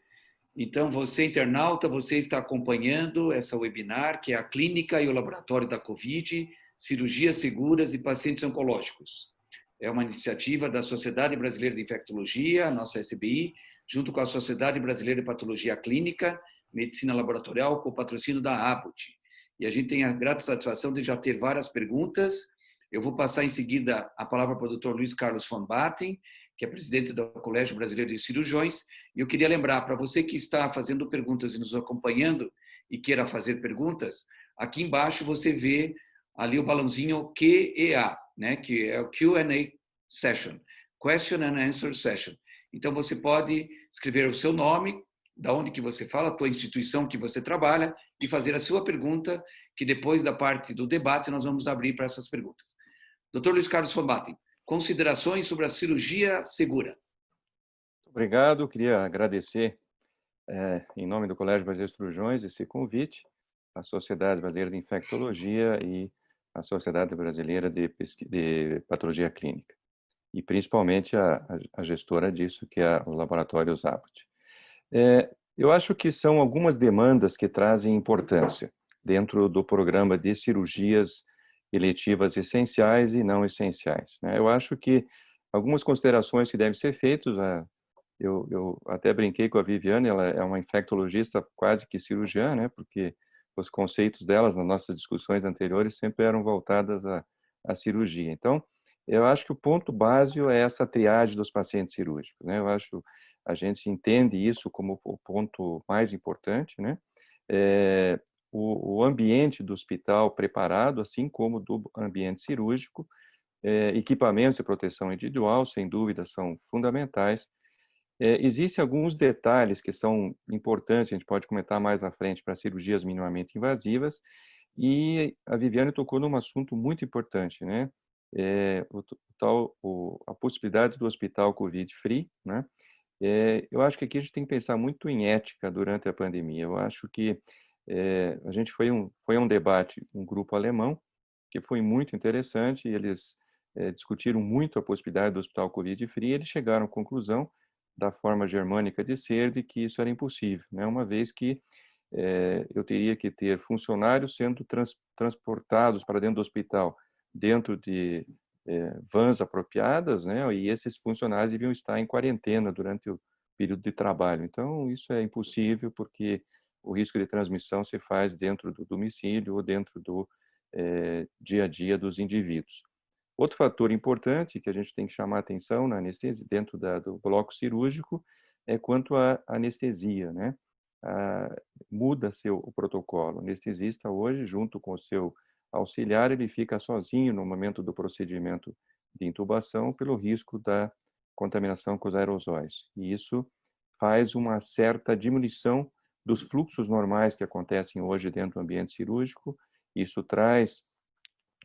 Então, você, internauta, você está acompanhando essa webinar, que é a Clínica e o Laboratório da Covid, Cirurgias Seguras e Pacientes Oncológicos. É uma iniciativa da Sociedade Brasileira de Infectologia, a nossa SBI, junto com a Sociedade Brasileira de Patologia Clínica, Medicina Laboratorial, com o patrocínio da Abbott. E a gente tem a grata satisfação de já ter várias perguntas. Eu vou passar em seguida a palavra para o Dr. Luiz Carlos von Batten, que é presidente do Colégio Brasileiro de Cirurgiões. E eu queria lembrar, para você que está fazendo perguntas e nos acompanhando e queira fazer perguntas, aqui embaixo você vê ali o balãozinho QEA, né, que é o Q&A Session, Question and Answer Session. Então, você pode escrever o seu nome, da onde que você fala, a tua instituição que você trabalha, e fazer a sua pergunta, que depois da parte do debate nós vamos abrir para essas perguntas. Dr. Luiz Carlos von Batten, considerações sobre a cirurgia segura. Obrigado, queria agradecer, em nome do Colégio Brasileiro de Cirurgiões, esse convite, à Sociedade Brasileira de Infectologia e à Sociedade Brasileira de Patologia Clínica, e principalmente a gestora disso, que é o Laboratório Abbott. Eu acho que são algumas demandas que trazem importância dentro do programa de cirurgias eletivas essenciais e não essenciais, né? Eu acho que algumas considerações que devem ser feitas, eu até brinquei com a Viviane, ela é uma infectologista quase que cirurgiã, né? Porque os conceitos delas nas nossas discussões anteriores sempre eram voltadas à cirurgia. Então, eu acho que o ponto básico é essa triagem dos pacientes cirúrgicos, né? Eu acho a gente entende isso como o ponto mais importante, né? O ambiente do hospital preparado, assim como do ambiente cirúrgico, equipamentos de proteção individual, sem dúvida, são fundamentais. Existem alguns detalhes que são importantes, a gente pode comentar mais à frente para cirurgias minimamente invasivas, E a Viviane tocou num assunto muito importante, né? A possibilidade do hospital Covid-free, né? Eu acho que aqui a gente tem que pensar muito em ética durante a pandemia. Eu acho que a gente foi um debate, um grupo alemão, que foi muito interessante. Eles discutiram muito a possibilidade do hospital Covid-free. Eles chegaram à conclusão, da forma germânica de ser, de que isso era impossível, né? Uma vez que eu teria que ter funcionários sendo transportados para dentro do hospital, dentro de vans apropriadas, né? E esses funcionários deviam estar em quarentena durante o período de trabalho. Então, isso é impossível, porque o risco de transmissão se faz dentro do domicílio ou dentro do dia a dia dos indivíduos. Outro fator importante que a gente tem que chamar a atenção na anestesia, dentro do bloco cirúrgico, é quanto à anestesia, né? Muda-se o protocolo. O anestesista hoje, junto com o seu auxiliar, ele fica sozinho no momento do procedimento de intubação pelo risco da contaminação com os aerosóis. E isso faz uma certa diminuição dos fluxos normais que acontecem hoje dentro do ambiente cirúrgico. Isso traz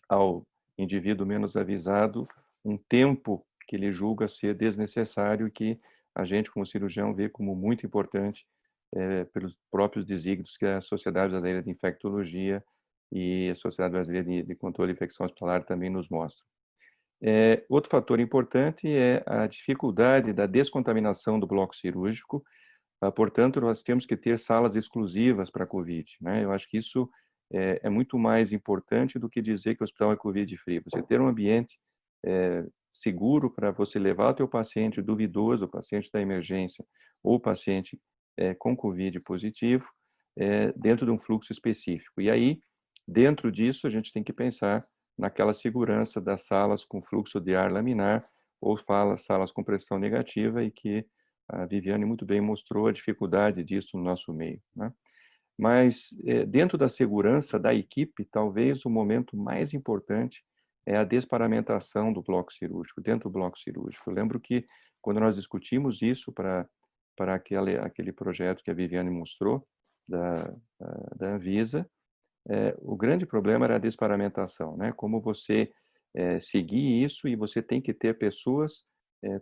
ao indivíduo menos avisado um tempo que ele julga ser desnecessário e que a gente, como cirurgião, vê como muito importante pelos próprios desígnios que a Sociedade Brasileira de Infectologia e a Sociedade Brasileira de Controle de Infecção Hospitalar também nos mostram. Outro fator importante é a dificuldade da descontaminação do bloco cirúrgico. Portanto, nós temos que ter salas exclusivas para a COVID, né? Eu acho que isso é muito mais importante do que dizer que o hospital é COVID-free. Você ter um ambiente seguro para você levar o teu paciente duvidoso, o paciente da emergência ou o paciente com COVID positivo, dentro de um fluxo específico. E aí, dentro disso, a gente tem que pensar naquela segurança das salas com fluxo de ar laminar ou salas com pressão negativa, e que a Viviane muito bem mostrou a dificuldade disso no nosso meio, né? Mas, dentro da segurança da equipe, talvez o momento mais importante é a desparamentação do bloco cirúrgico, dentro do bloco cirúrgico. Eu lembro que, quando nós discutimos isso para aquele projeto que a Viviane mostrou, da Anvisa, o grande problema era a desparamentação, né? Como você seguir isso, e você tem que ter pessoas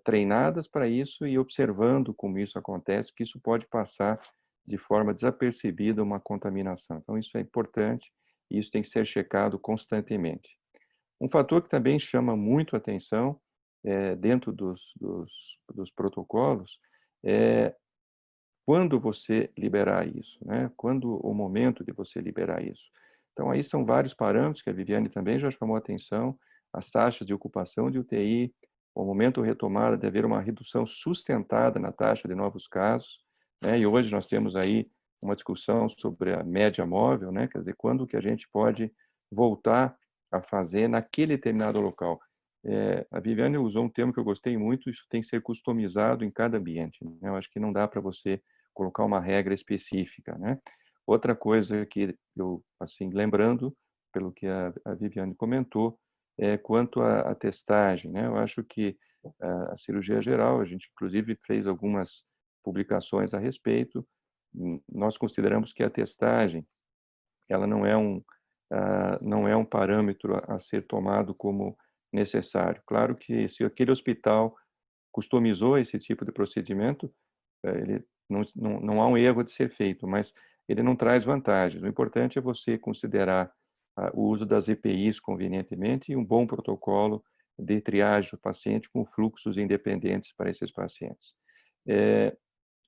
treinadas para isso e observando como isso acontece, que isso pode passar de forma desapercebida uma contaminação. Então, isso é importante e isso tem que ser checado constantemente. Um fator que também chama muito a atenção dentro dos protocolos é quando você liberar isso, né? Quando o momento de você liberar isso. Então, aí são vários parâmetros que a Viviane também já chamou a atenção: as taxas de ocupação de UTI, o momento retomada de haver uma redução sustentada na taxa de novos casos, né? E hoje nós temos aí uma discussão sobre a média móvel, né? Quer dizer, quando que a gente pode voltar a fazer naquele determinado local. A Viviane usou um termo que eu gostei muito: isso tem que ser customizado em cada ambiente, né? Eu acho que não dá para você colocar uma regra específica, né? Outra coisa que eu, assim, lembrando, pelo que a Viviane comentou, é quanto à testagem, né? Eu acho que a cirurgia geral, a gente inclusive fez algumas publicações a respeito. Nós consideramos que a testagem, ela não é um parâmetro a ser tomado como necessário. Claro que, se aquele hospital customizou esse tipo de procedimento, ele não há um erro de ser feito, mas ele não traz vantagens. O importante é você considerar o uso das EPIs convenientemente e um bom protocolo de triagem do paciente com fluxos independentes para esses pacientes.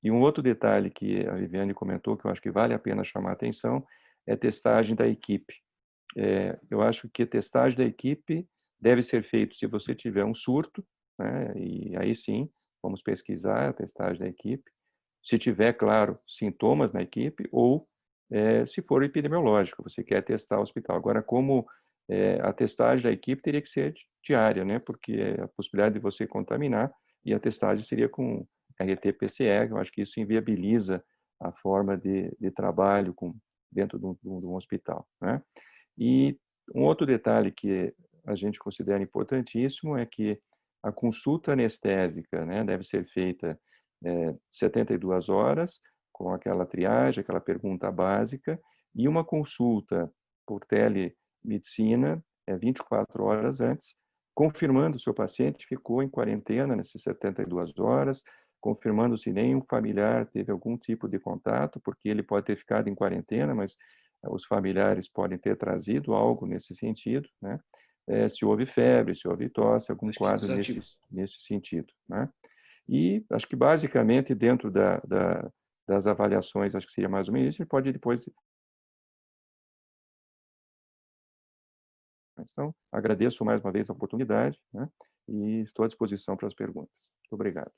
E um outro detalhe que a Viviane comentou, que eu acho que vale a pena chamar a atenção, é a testagem da equipe. Eu acho que a testagem da equipe deve ser feita se você tiver um surto, né? E aí sim, vamos pesquisar a testagem da equipe. Se tiver, claro, sintomas na equipe, ou se for epidemiológico, você quer testar o hospital. Agora, como a testagem da equipe teria que ser diária, né? Porque a possibilidade de você contaminar, e a testagem seria com RT-PCR, eu acho que isso inviabiliza a forma de trabalho dentro de um hospital, né? E um outro detalhe que a gente considera importantíssimo é que a consulta anestésica, né, deve ser feita 72 horas, com aquela triagem, aquela pergunta básica, e uma consulta por telemedicina 24 horas antes, confirmando se o paciente ficou em quarentena nessas 72 horas, confirmando se nenhum familiar teve algum tipo de contato, porque ele pode ter ficado em quarentena, mas os familiares podem ter trazido algo nesse sentido, né? Se houve febre, se houve tosse, algum quadro nesse sentido, né? E acho que basicamente dentro das avaliações, acho que seria mais ou menos isso, ele pode depois. Então, agradeço mais uma vez a oportunidade, né? E estou à disposição para as perguntas. Muito obrigado.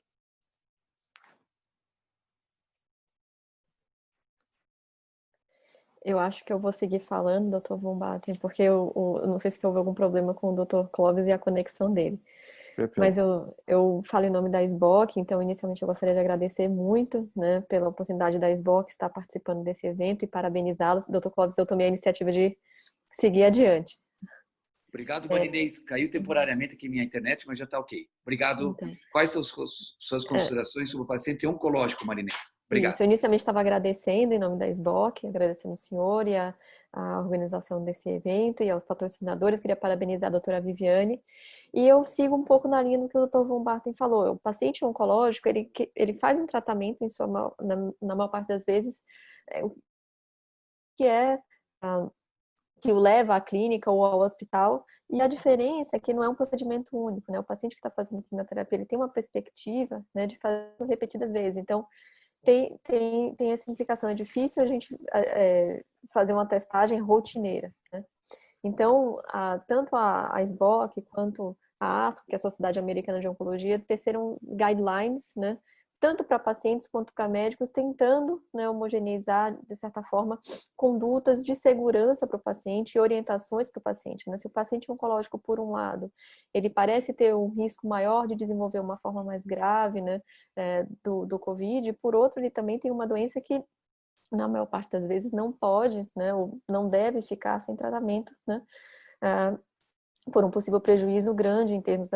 Eu acho que eu vou seguir falando, doutor Von Batten, porque eu não sei se houve algum problema com o doutor Clóvis e a conexão dele. Perfeito. Mas eu falo em nome da SBOC, então inicialmente eu gostaria de agradecer muito, né, pela oportunidade da SBOC estar participando desse evento e parabenizá-los. Doutor Clóvis, eu tomei a iniciativa de seguir adiante. Obrigado, Marinês. Caiu temporariamente aqui minha internet, mas já está ok. Obrigado. Então, quais são suas considerações sobre o paciente oncológico, Marinês? Obrigado. Isso, eu inicialmente estava agradecendo em nome da SBOC, agradecendo o senhor e a organização desse evento e aos patrocinadores. Queria parabenizar a doutora Viviane. E eu sigo um pouco na linha do que o doutor Von Batten falou. O paciente oncológico, ele faz um tratamento, na maior parte das vezes, que é... que o leva à clínica ou ao hospital, e a diferença é que não é um procedimento único, né? O paciente que está fazendo quimioterapia, ele tem uma perspectiva, né, de fazer repetidas vezes, então tem essa implicação, é difícil a gente fazer uma testagem rotineira, né? Então, tanto a SBOC quanto a ASCO, que é a Sociedade Americana de Oncologia, teceram guidelines, né, tanto para pacientes quanto para médicos, tentando, né, homogeneizar, de certa forma, condutas de segurança para o paciente e orientações para o paciente, né? Se o paciente oncológico, por um lado, ele parece ter um risco maior de desenvolver uma forma mais grave, né, do COVID, por outro, ele também tem uma doença que, na maior parte das vezes, não pode, né, ou não deve ficar sem tratamento, né, por um possível prejuízo grande em termos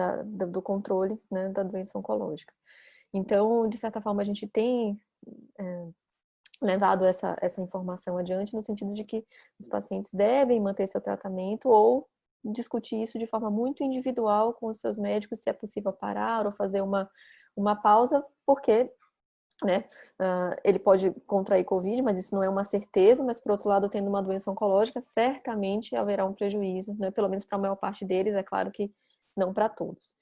do controle, né, da doença oncológica. Então, de certa forma, a gente tem levado essa informação adiante no sentido de que os pacientes devem manter seu tratamento ou discutir isso de forma muito individual com os seus médicos, se é possível parar ou fazer uma pausa, porque, né, ele pode contrair Covid, mas isso não é uma certeza, mas por outro lado, tendo uma doença oncológica, certamente haverá um prejuízo, né, pelo menos para a maior parte deles, é claro que não para todos.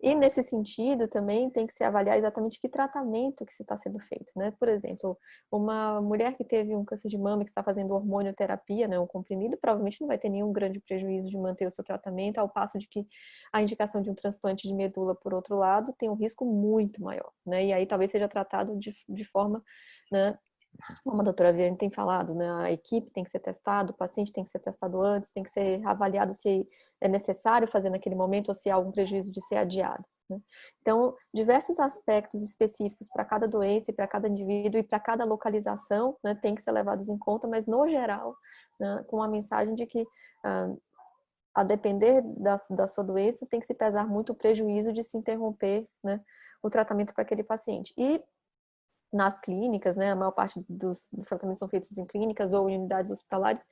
E nesse sentido também tem que se avaliar exatamente que tratamento que se está sendo feito, né? Por exemplo, uma mulher que teve um câncer de mama que está fazendo hormonioterapia, né, um comprimido, provavelmente não vai ter nenhum grande prejuízo de manter o seu tratamento, ao passo de que a indicação de um transplante de medula, por outro lado, tem um risco muito maior, né? E aí talvez seja tratado de forma, né, como a doutora Viviane tem falado, né, a equipe tem que ser testada, o paciente tem que ser testado antes, tem que ser avaliado se é necessário fazer naquele momento ou se há algum prejuízo de ser adiado, né? Então, diversos aspectos específicos para cada doença e para cada indivíduo e para cada localização, né, tem que ser levados em conta, mas no geral, né, com a mensagem de que a depender da sua doença, tem que se pesar muito o prejuízo de se interromper, né, o tratamento para aquele paciente. E nas clínicas, né, a maior parte dos tratamentos são feitos em clínicas ou em unidades hospitalares,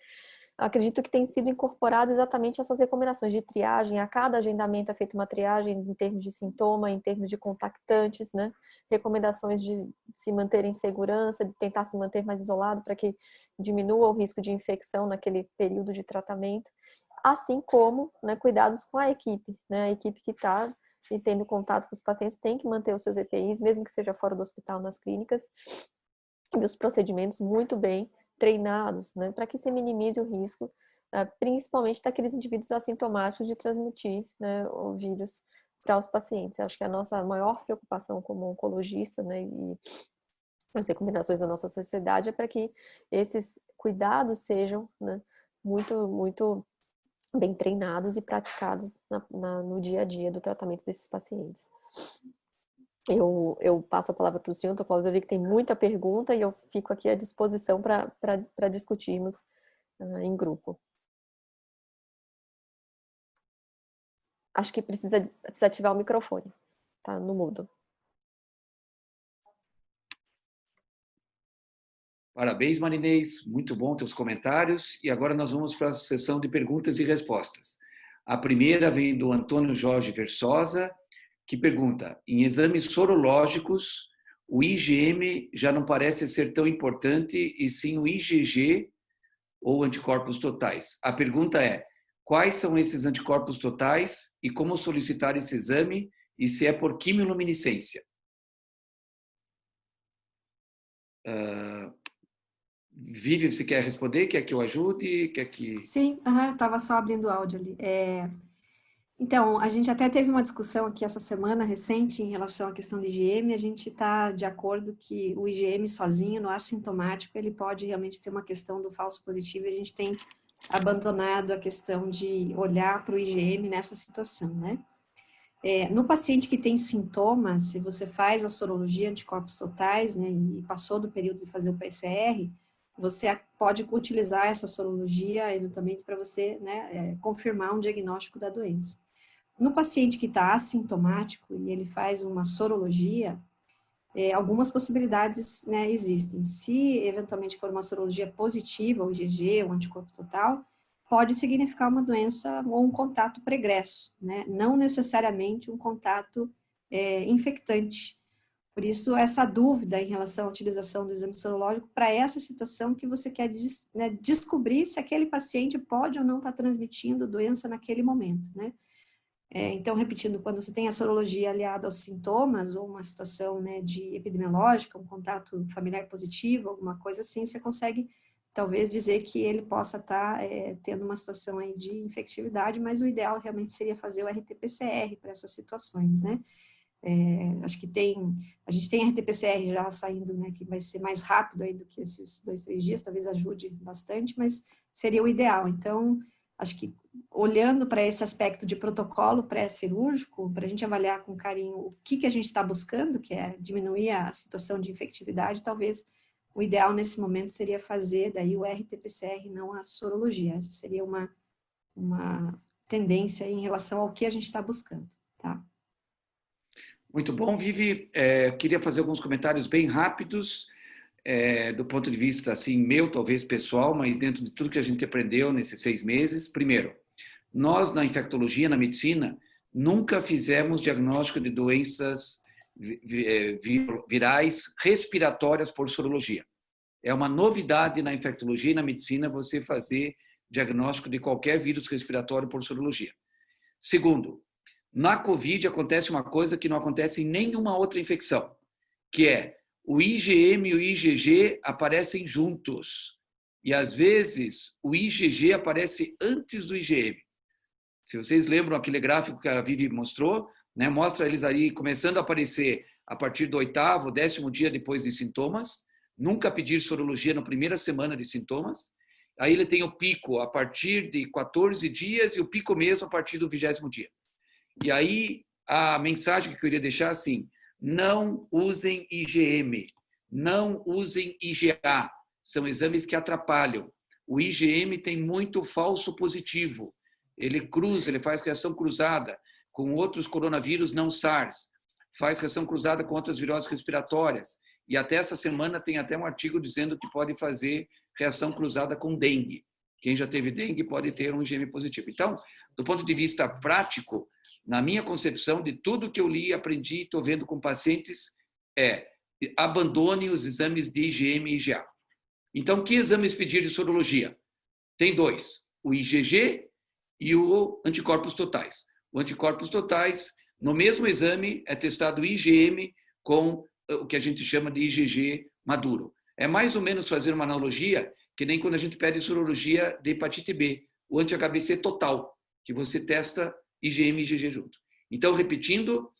acredito que tem sido incorporado exatamente essas recomendações de triagem. A cada agendamento é feita uma triagem em termos de sintoma, em termos de contactantes, né, recomendações de se manter em segurança, de tentar se manter mais isolado para que diminua o risco de infecção naquele período de tratamento, assim como, né, cuidados com a equipe, né, a equipe que está e tendo contato com os pacientes tem que manter os seus EPIs, mesmo que seja fora do hospital, nas clínicas, e os procedimentos muito bem treinados, né, para que se minimize o risco, principalmente daqueles indivíduos assintomáticos de transmitir, né, o vírus para os pacientes. Acho que a nossa maior preocupação como oncologista, né, e as recomendações da nossa sociedade é para que esses cuidados sejam, né, muito bem treinados e praticados no dia a dia do tratamento desses pacientes. Eu passo a palavra para o senhor, doutor Cláudio, eu vi que tem muita pergunta e eu fico aqui à disposição para discutirmos em grupo. Acho que precisa ativar o microfone, tá no mudo. Parabéns, Marinês. Muito bom teus comentários. E agora nós vamos para a sessão de perguntas e respostas. A primeira vem do Antônio Jorge Versosa, que pergunta: em exames sorológicos, o IgM já não parece ser tão importante, e sim o IgG ou anticorpos totais. A pergunta é: quais são esses anticorpos totais e como solicitar esse exame, e se é por quimiluminescência? Vivi, você quer responder? Quer que eu ajude? Quer que... Sim, estava só abrindo o áudio ali. Então, a gente até teve uma discussão aqui essa semana recente em relação à questão do IgM. A gente está de acordo que o IgM sozinho, no assintomático, ele pode realmente ter uma questão do falso positivo, e a gente tem abandonado a questão de olhar para o IgM nessa situação, né? No paciente que tem sintomas, se você faz a sorologia anticorpos totais, né, e passou do período de fazer o PCR, você pode utilizar essa sorologia eventualmente para você, né, confirmar um diagnóstico da doença. No paciente que está assintomático e ele faz uma sorologia, algumas possibilidades, né, existem. Se eventualmente for uma sorologia positiva, o IgG, o anticorpo total, pode significar uma doença ou um contato pregresso, né? Não necessariamente um contato infectante. Por isso, essa dúvida em relação à utilização do exame sorológico para essa situação que você quer, né, descobrir se aquele paciente pode ou não estar transmitindo doença naquele momento, né? Então, repetindo, quando você tem a sorologia aliada aos sintomas, ou uma situação, né, de epidemiológica, um contato familiar positivo, alguma coisa assim, você consegue, talvez, dizer que ele possa estar tendo uma situação aí de infectividade, mas o ideal realmente seria fazer o RT-PCR para essas situações, né? Acho que a gente tem RT-PCR já saindo, né, que vai ser mais rápido aí do que esses 2, 3 dias, talvez ajude bastante, mas seria o ideal. Então, acho que olhando para esse aspecto de protocolo pré-cirúrgico, para a gente avaliar com carinho o que a gente está buscando, que é diminuir a situação de infectividade, talvez o ideal nesse momento seria fazer daí o RT-PCR, não a sorologia. Essa seria uma tendência em relação ao que a gente está buscando, tá? Muito bom, Vivi. Queria fazer alguns comentários bem rápidos, do ponto de vista, assim, meu, talvez pessoal, mas dentro de tudo que a gente aprendeu nesses 6 meses. Primeiro, nós, na infectologia, na medicina, nunca fizemos diagnóstico de doenças virais respiratórias por sorologia. É uma novidade na infectologia e na medicina você fazer diagnóstico de qualquer vírus respiratório por sorologia. Segundo, na COVID acontece uma coisa que não acontece em nenhuma outra infecção, que é o IgM e o IgG aparecem juntos. E, às vezes, o IgG aparece antes do IgM. Se vocês lembram aquele gráfico que a Vivi mostrou, né, mostra eles aí começando a aparecer a partir do 8º, 10º dia depois de sintomas, nunca pedir sorologia na primeira semana de sintomas. Aí ele tem o pico a partir de 14 dias e o pico mesmo a partir do 20º dia. E aí a mensagem que eu queria deixar assim: não usem IgM, não usem IgA, são exames que atrapalham. O IgM tem muito falso positivo, ele cruza, ele faz reação cruzada com outros coronavírus não SARS, faz reação cruzada com outras viroses respiratórias, e até essa semana tem até um artigo dizendo que pode fazer reação cruzada com dengue. Quem já teve dengue pode ter um IgM positivo. Então, do ponto de vista prático, na minha concepção, de tudo que eu li, aprendi, estou vendo com pacientes, abandone os exames de IgM e IgA. Então, que exames pedir de sorologia? Tem 2, o IgG e o anticorpos totais. O anticorpos totais, no mesmo exame, é testado o IgM com o que a gente chama de IgG maduro. É mais ou menos fazer uma analogia que nem quando a gente pede sorologia de hepatite B, o anti-HBC total, que você testa IgM e IgG junto. Então, repetindo,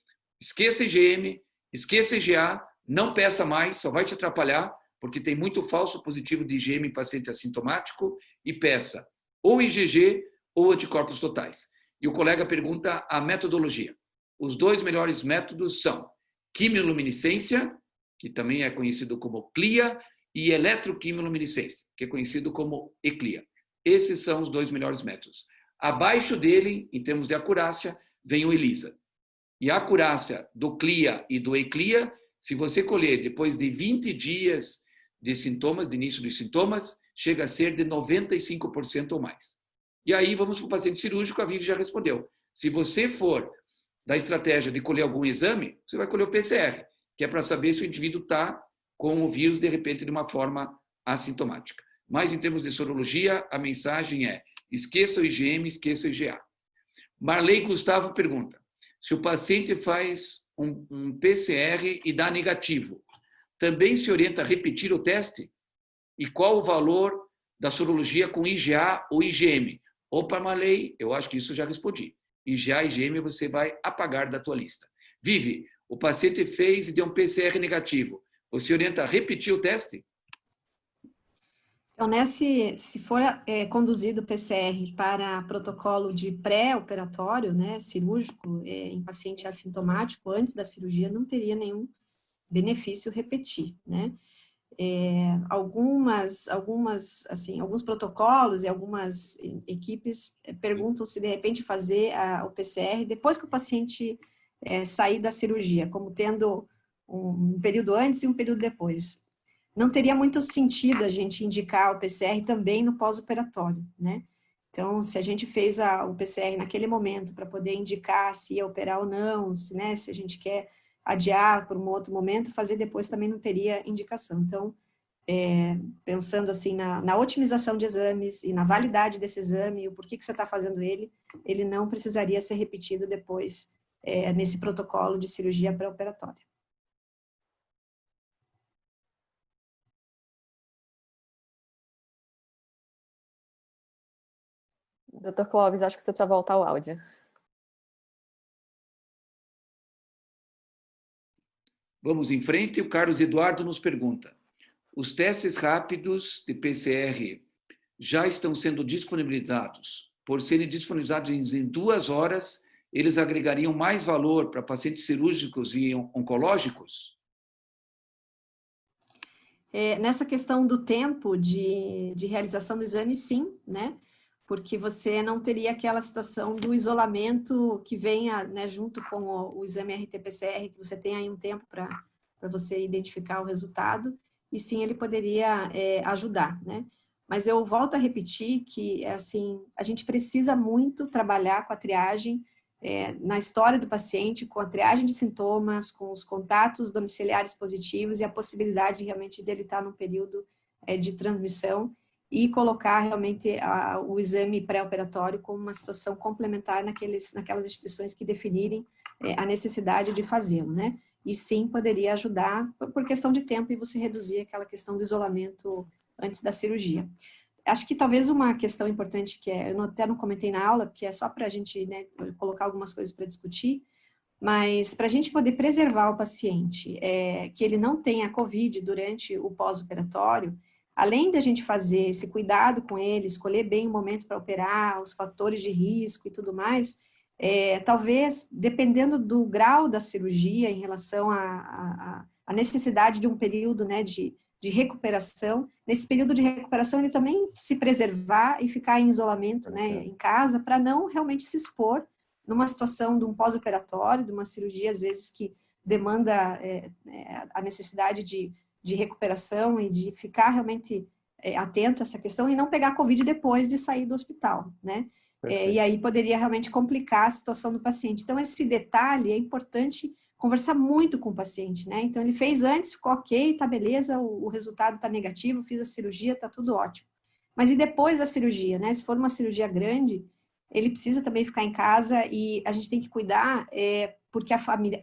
esqueça IgM, esqueça IgA, não peça mais, só vai te atrapalhar, porque tem muito falso positivo de IgM em paciente assintomático, e peça ou IgG ou anticorpos totais. E o colega pergunta a metodologia. Os 2 melhores métodos são quimiluminescência, que também é conhecido como CLIA, e eletroquimiluminescência, que é conhecido como ECLIA. Esses são os 2 melhores métodos. Abaixo dele, em termos de acurácia, vem o ELISA. E a acurácia do CLIA e do ECLIA, se você colher depois de 20 dias de sintomas, de início dos sintomas, chega a ser de 95% ou mais. E aí vamos para o paciente cirúrgico, a Vivi já respondeu. Se você for da estratégia de colher algum exame, você vai colher o PCR, que é para saber se o indivíduo está com o vírus, de repente, de uma forma assintomática. Mas, em termos de sorologia, a mensagem é: esqueça o IgM, esqueça o IgA. Marley Gustavo pergunta: se o paciente faz um PCR e dá negativo, também se orienta a repetir o teste? E qual o valor da sorologia com IgA ou IgM? Opa, Marley, eu acho que isso eu já respondi. IgA e IgM você vai apagar da tua lista. Vivi, o paciente fez e deu um PCR negativo. Você orienta a repetir o teste? Então, se for conduzido o PCR para protocolo de pré-operatório, né, cirúrgico, em paciente assintomático, antes da cirurgia, não teria nenhum benefício repetir, né? Alguns protocolos e algumas equipes perguntam se de repente fazer o PCR depois que o paciente sair da cirurgia, como tendo um período antes e um período depois. Não teria muito sentido a gente indicar o PCR também no pós-operatório, né? Então, se a gente fez o PCR naquele momento para poder indicar se ia operar ou não, se a gente quer adiar por um outro momento, fazer depois também não teria indicação. Então, pensando assim na otimização de exames e na validade desse exame, e o porquê que você está fazendo ele não precisaria ser repetido depois nesse protocolo de cirurgia pré-operatória. Dr. Clóvis, acho que você precisa voltar ao áudio. Vamos em frente. O Carlos Eduardo nos pergunta: os testes rápidos de PCR já estão sendo disponibilizados? Por serem disponibilizados em 2 horas, eles agregariam mais valor para pacientes cirúrgicos e oncológicos? Nessa questão do tempo de realização do exame, sim, né? Porque você não teria aquela situação do isolamento que venha, né, junto com o exame RT-PCR, que você tem aí um tempo para você identificar o resultado, e sim, ele poderia ajudar, né? Mas eu volto a repetir que, assim, a gente precisa muito trabalhar com a triagem na história do paciente, com a triagem de sintomas, com os contatos domiciliares positivos e a possibilidade realmente dele estar num período de transmissão, e colocar realmente o exame pré-operatório como uma situação complementar naquelas instituições que definirem a necessidade de fazê-lo, né? E sim, poderia ajudar por questão de tempo e você reduzir aquela questão do isolamento antes da cirurgia. Acho que talvez uma questão importante que eu até não comentei na aula, porque é só para a gente, né, colocar algumas coisas para discutir, mas para a gente poder preservar o paciente, que ele não tenha COVID durante o pós-operatório, além da gente fazer esse cuidado com ele, escolher bem o momento para operar, os fatores de risco e tudo mais, talvez, dependendo do grau da cirurgia em relação à necessidade de um período, né, de recuperação, nesse período de recuperação ele também se preservar e ficar em isolamento, né, em casa, para não realmente se expor numa situação de um pós-operatório, de uma cirurgia, às vezes, que demanda a necessidade de recuperação e de ficar realmente atento a essa questão e não pegar Covid depois de sair do hospital, né? E aí poderia realmente complicar a situação do paciente. Então, esse detalhe é importante conversar muito com o paciente, né? Então, ele fez antes, ficou ok, tá beleza, o resultado tá negativo, fiz a cirurgia, tá tudo ótimo. Mas e depois da cirurgia, né? Se for uma cirurgia grande, ele precisa também ficar em casa e a gente tem que cuidar, porque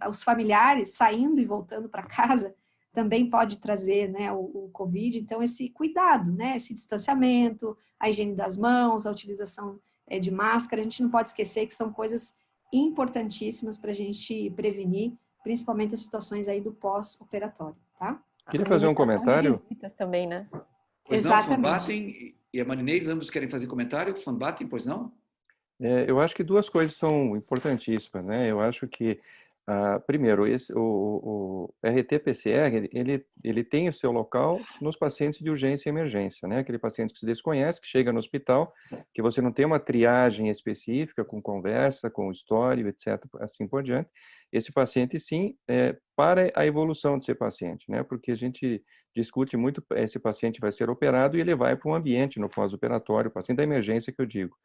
os familiares saindo e voltando para casa também pode trazer, né, o Covid. Então, esse cuidado, né, esse distanciamento, a higiene das mãos, a utilização de máscara, a gente não pode esquecer que são coisas importantíssimas para a gente prevenir, principalmente as situações aí do pós-operatório, tá? Queria fazer um comentário. De visitas também, né? Pois Exatamente. não, Van Baten e a Marinês, ambos querem fazer comentário? Van Baten, pois não? Eu acho que 2 coisas são importantíssimas, né? Eu acho que, primeiro, o RT-PCR, ele tem o seu local nos pacientes de urgência e emergência, né? Aquele paciente que se desconhece, que chega no hospital, que você não tem uma triagem específica com conversa, com história, etc., assim por diante. esse paciente sim para a evolução desse paciente, né? Porque a gente discute muito, esse paciente vai ser operado e ele vai para um ambiente no pós-operatório, o paciente da emergência que eu digo,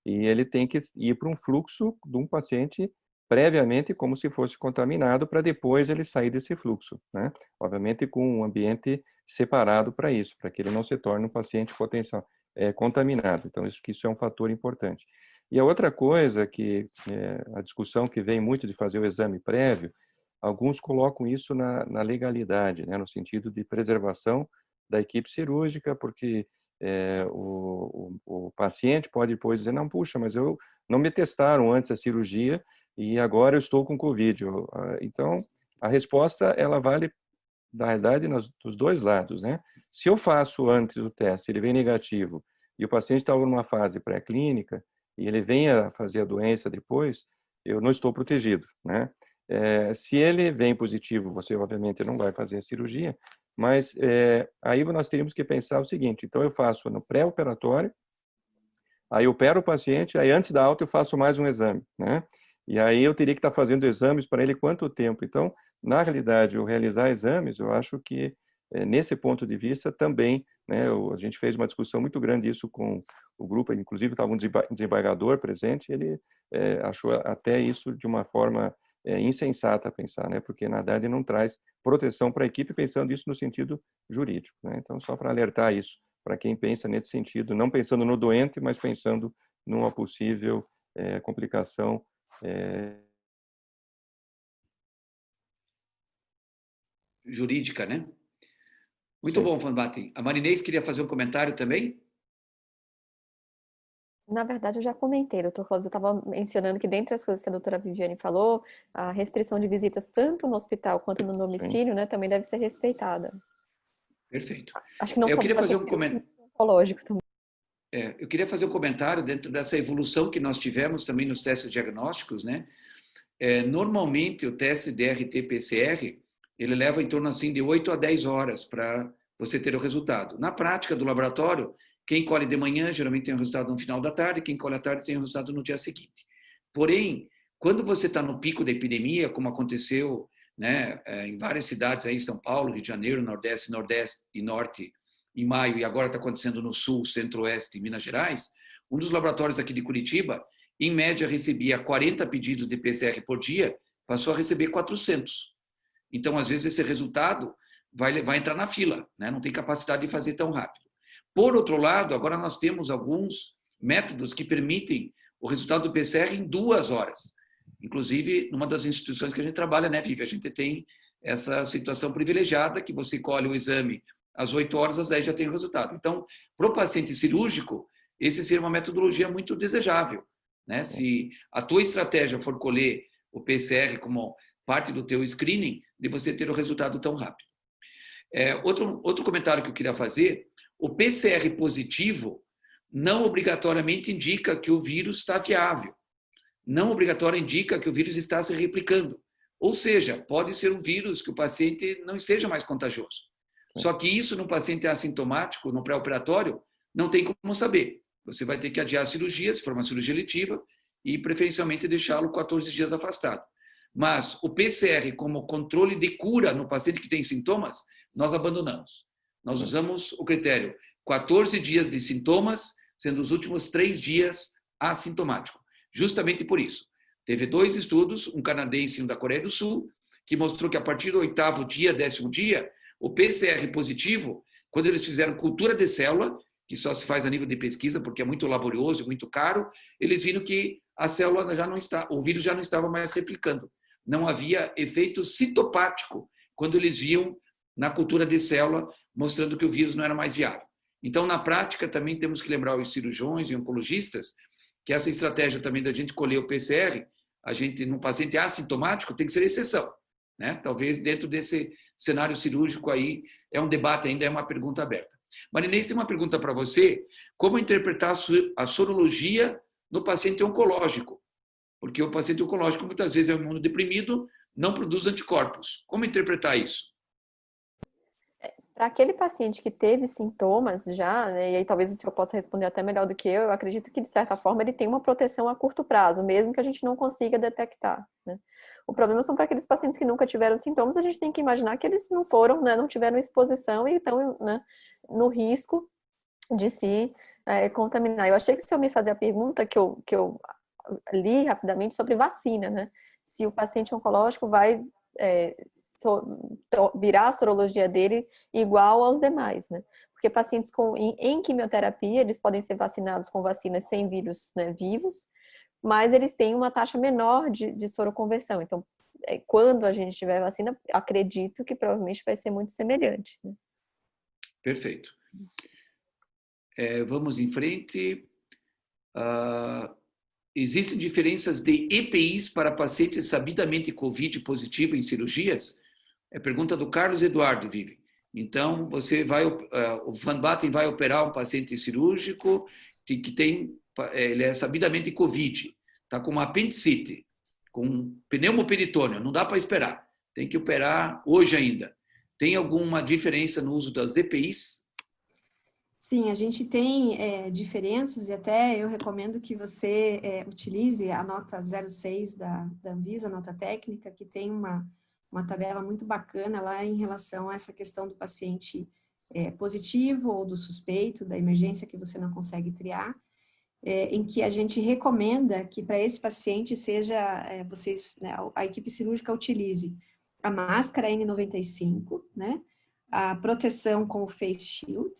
e ele tem que ir para um fluxo de um paciente previamente como se fosse contaminado para depois ele sair desse fluxo, né? Obviamente com um ambiente separado para isso, para que ele não se torne um paciente potencial contaminado. Então isso é um fator importante. E a outra coisa que a discussão que vem muito de fazer o exame prévio, alguns colocam isso na legalidade, né, no sentido de preservação da equipe cirúrgica, porque o paciente pode depois dizer, não, puxa, mas não me testaram antes da cirurgia e agora eu estou com Covid. Então, a resposta, ela vale, na verdade, dos dois lados, né? Se eu faço antes o teste, ele vem negativo, e o paciente estava numa fase pré-clínica, e ele vem a fazer a doença depois, eu não estou protegido, né? Se ele vem positivo, você obviamente não vai fazer a cirurgia, mas aí nós teríamos que pensar o seguinte, então eu faço no pré-operatório, aí eu opero o paciente, aí antes da alta eu faço mais um exame, né? E aí eu teria que estar fazendo exames para ele quanto tempo? Então, na realidade, eu realizar exames, eu acho que nesse ponto de vista também, né, a gente fez uma discussão muito grande isso com o grupo, inclusive estava um desembargador presente, ele achou até isso de uma forma insensata a pensar, né, porque na verdade não traz proteção para a equipe, pensando isso no sentido jurídico, né? Então, só para alertar isso, para quem pensa nesse sentido, não pensando no doente, mas pensando numa possível complicação. Jurídica, né? Muito Sim. bom, Van Batten. A Marinês queria fazer um comentário também? Na verdade, eu já comentei, doutor Cláudio, eu estava mencionando que dentre as coisas que a doutora Viviane falou, a restrição de visitas tanto no hospital quanto no domicílio, né, também deve ser respeitada. Perfeito. Acho que não Eu só no queria fazer paciente um cirúrgico, comentário. mas oncológico também. Eu queria fazer um comentário dentro dessa evolução que nós tivemos também nos testes diagnósticos, né? Normalmente o teste de RT-PCR ele leva em torno assim de 8 a 10 horas para você ter o resultado. Na prática do laboratório, quem colhe de manhã geralmente tem o resultado no final da tarde, quem colhe à tarde tem o resultado no dia seguinte. Porém, quando você está no pico da epidemia, como aconteceu, né, em várias cidades aí, São Paulo, Rio de Janeiro, Nordeste e Norte, em maio, e agora está acontecendo no Sul, Centro-Oeste e Minas Gerais, um dos laboratórios aqui de Curitiba, em média, recebia 40 pedidos de PCR por dia, passou a receber 400. Então, às vezes, esse resultado vai entrar na fila, né? Não tem capacidade de fazer tão rápido. Por outro lado, agora nós temos alguns métodos que permitem o resultado do PCR em 2 horas. Inclusive, numa das instituições que a gente trabalha, né, Vivi? A gente tem essa situação privilegiada que você colhe o exame às 8 horas, às 10 já tem o resultado. Então, para o paciente cirúrgico, esse seria uma metodologia muito desejável, né? Se a tua estratégia for colher o PCR como parte do teu screening, de você ter o resultado tão rápido. Outro comentário que eu queria fazer, o PCR positivo não obrigatoriamente indica que o vírus está viável. Não obrigatoriamente indica que o vírus está se replicando. Ou seja, pode ser um vírus que o paciente não esteja mais contagioso. Só que isso no paciente assintomático, no pré-operatório, não tem como saber. Você vai ter que adiar a cirurgia, se for uma cirurgia eletiva, e preferencialmente deixá-lo 14 dias afastado. Mas o PCR como controle de cura no paciente que tem sintomas, nós abandonamos. Nós usamos o critério 14 dias de sintomas, sendo os últimos 3 dias assintomático. Justamente por isso. Teve 2 estudos, um canadense e um da Coreia do Sul, que mostrou que a partir do 8º dia, 10º dia, o PCR positivo, quando eles fizeram cultura de célula, que só se faz a nível de pesquisa, porque é muito laborioso e muito caro, eles viram que a célula já não está, o vírus já não estava mais replicando. Não havia efeito citopático quando eles viam na cultura de célula, mostrando que o vírus não era mais viável. Então, na prática, também temos que lembrar os cirurgiões e oncologistas que essa estratégia também da gente colher o PCR, a gente, num paciente assintomático, tem que ser exceção, né? Talvez dentro desse cenário cirúrgico aí, é um debate ainda, é uma pergunta aberta. Marinês, tem uma pergunta para você, como interpretar a sorologia no paciente oncológico? Porque o paciente oncológico muitas vezes é imunodeprimido, não produz anticorpos. Como interpretar isso? Para aquele paciente que teve sintomas já, né, e aí talvez o senhor possa responder até melhor do que eu acredito que, de certa forma, ele tem uma proteção a curto prazo, mesmo que a gente não consiga detectar, né? O problema são para aqueles pacientes que nunca tiveram sintomas, a gente tem que imaginar que eles não foram, né, não tiveram exposição e estão, né, no risco de se contaminar. Eu achei que o senhor me fazia a pergunta que eu li rapidamente sobre vacina, né? Se o paciente oncológico vai virar a sorologia dele igual aos demais, né? Porque pacientes em quimioterapia, eles podem ser vacinados com vacinas sem vírus, né, vivos, mas eles têm uma taxa menor de soroconversão. Então, quando a gente tiver vacina, acredito que provavelmente vai ser muito semelhante, né? Perfeito. Vamos em frente. Existem diferenças de EPIs para pacientes sabidamente COVID positivo em cirurgias? É pergunta do Carlos Eduardo, Vivi. Então, o Van Batten vai operar um paciente cirúrgico ele é sabidamente COVID, está com uma apendicite, com pneumoperitônio, não dá para esperar, tem que operar hoje ainda. Tem alguma diferença no uso das EPIs? Sim, a gente tem diferenças e até eu recomendo que você utilize a nota 06 da Anvisa, a nota técnica, que tem uma tabela muito bacana lá em relação a essa questão do paciente positivo ou do suspeito, da emergência que você não consegue triar, em que a gente recomenda que para esse paciente né, a equipe cirúrgica utilize a máscara N95, né, a proteção com o face shield,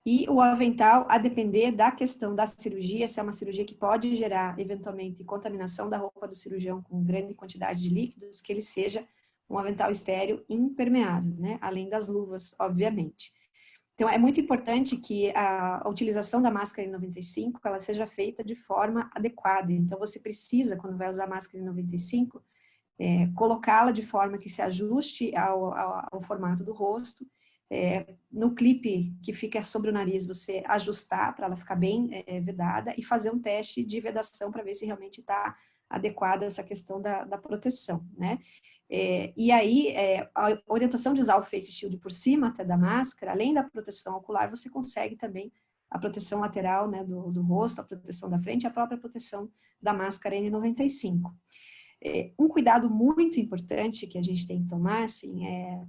e o avental, a depender da questão da cirurgia, se é uma cirurgia que pode gerar, eventualmente, contaminação da roupa do cirurgião com grande quantidade de líquidos, que ele seja um avental estéril impermeável, né? Além das luvas, obviamente. Então, é muito importante que a utilização da máscara N95, ela seja feita de forma adequada. Então, você precisa, quando vai usar a máscara N95, colocá-la de forma que se ajuste ao formato do rosto. No clipe que fica sobre o nariz, você ajustar para ela ficar bem vedada e fazer um teste de vedação para ver se realmente está adequada essa questão da proteção, né? E aí, a orientação de usar o face shield por cima até da máscara, além da proteção ocular, você consegue também a proteção lateral, né, do rosto, a proteção da frente, a própria proteção da máscara N95. Um cuidado muito importante que a gente tem que tomar, assim,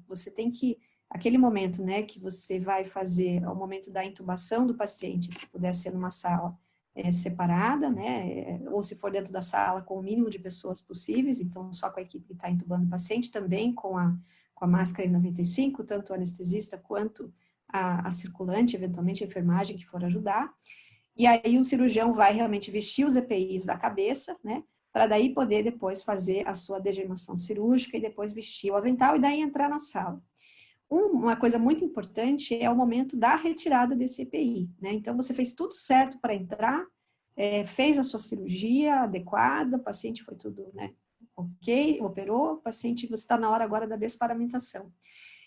você tem que aquele momento, né, que você vai fazer ao momento da intubação do paciente, se puder ser numa sala separada, né, ou se for dentro da sala com o mínimo de pessoas possíveis, então só com a equipe que está intubando o paciente, também com a máscara N95, tanto o anestesista quanto a circulante, eventualmente a enfermagem que for ajudar, e aí o cirurgião vai realmente vestir os EPIs da cabeça, né, para daí poder depois fazer a sua degermação cirúrgica e depois vestir o avental e daí entrar na sala. Uma coisa muito importante é o momento da retirada desse EPI, né? Então, você fez tudo certo para entrar, fez a sua cirurgia adequada, o paciente foi tudo, né, ok, operou, o paciente, você está na hora agora da desparamentação.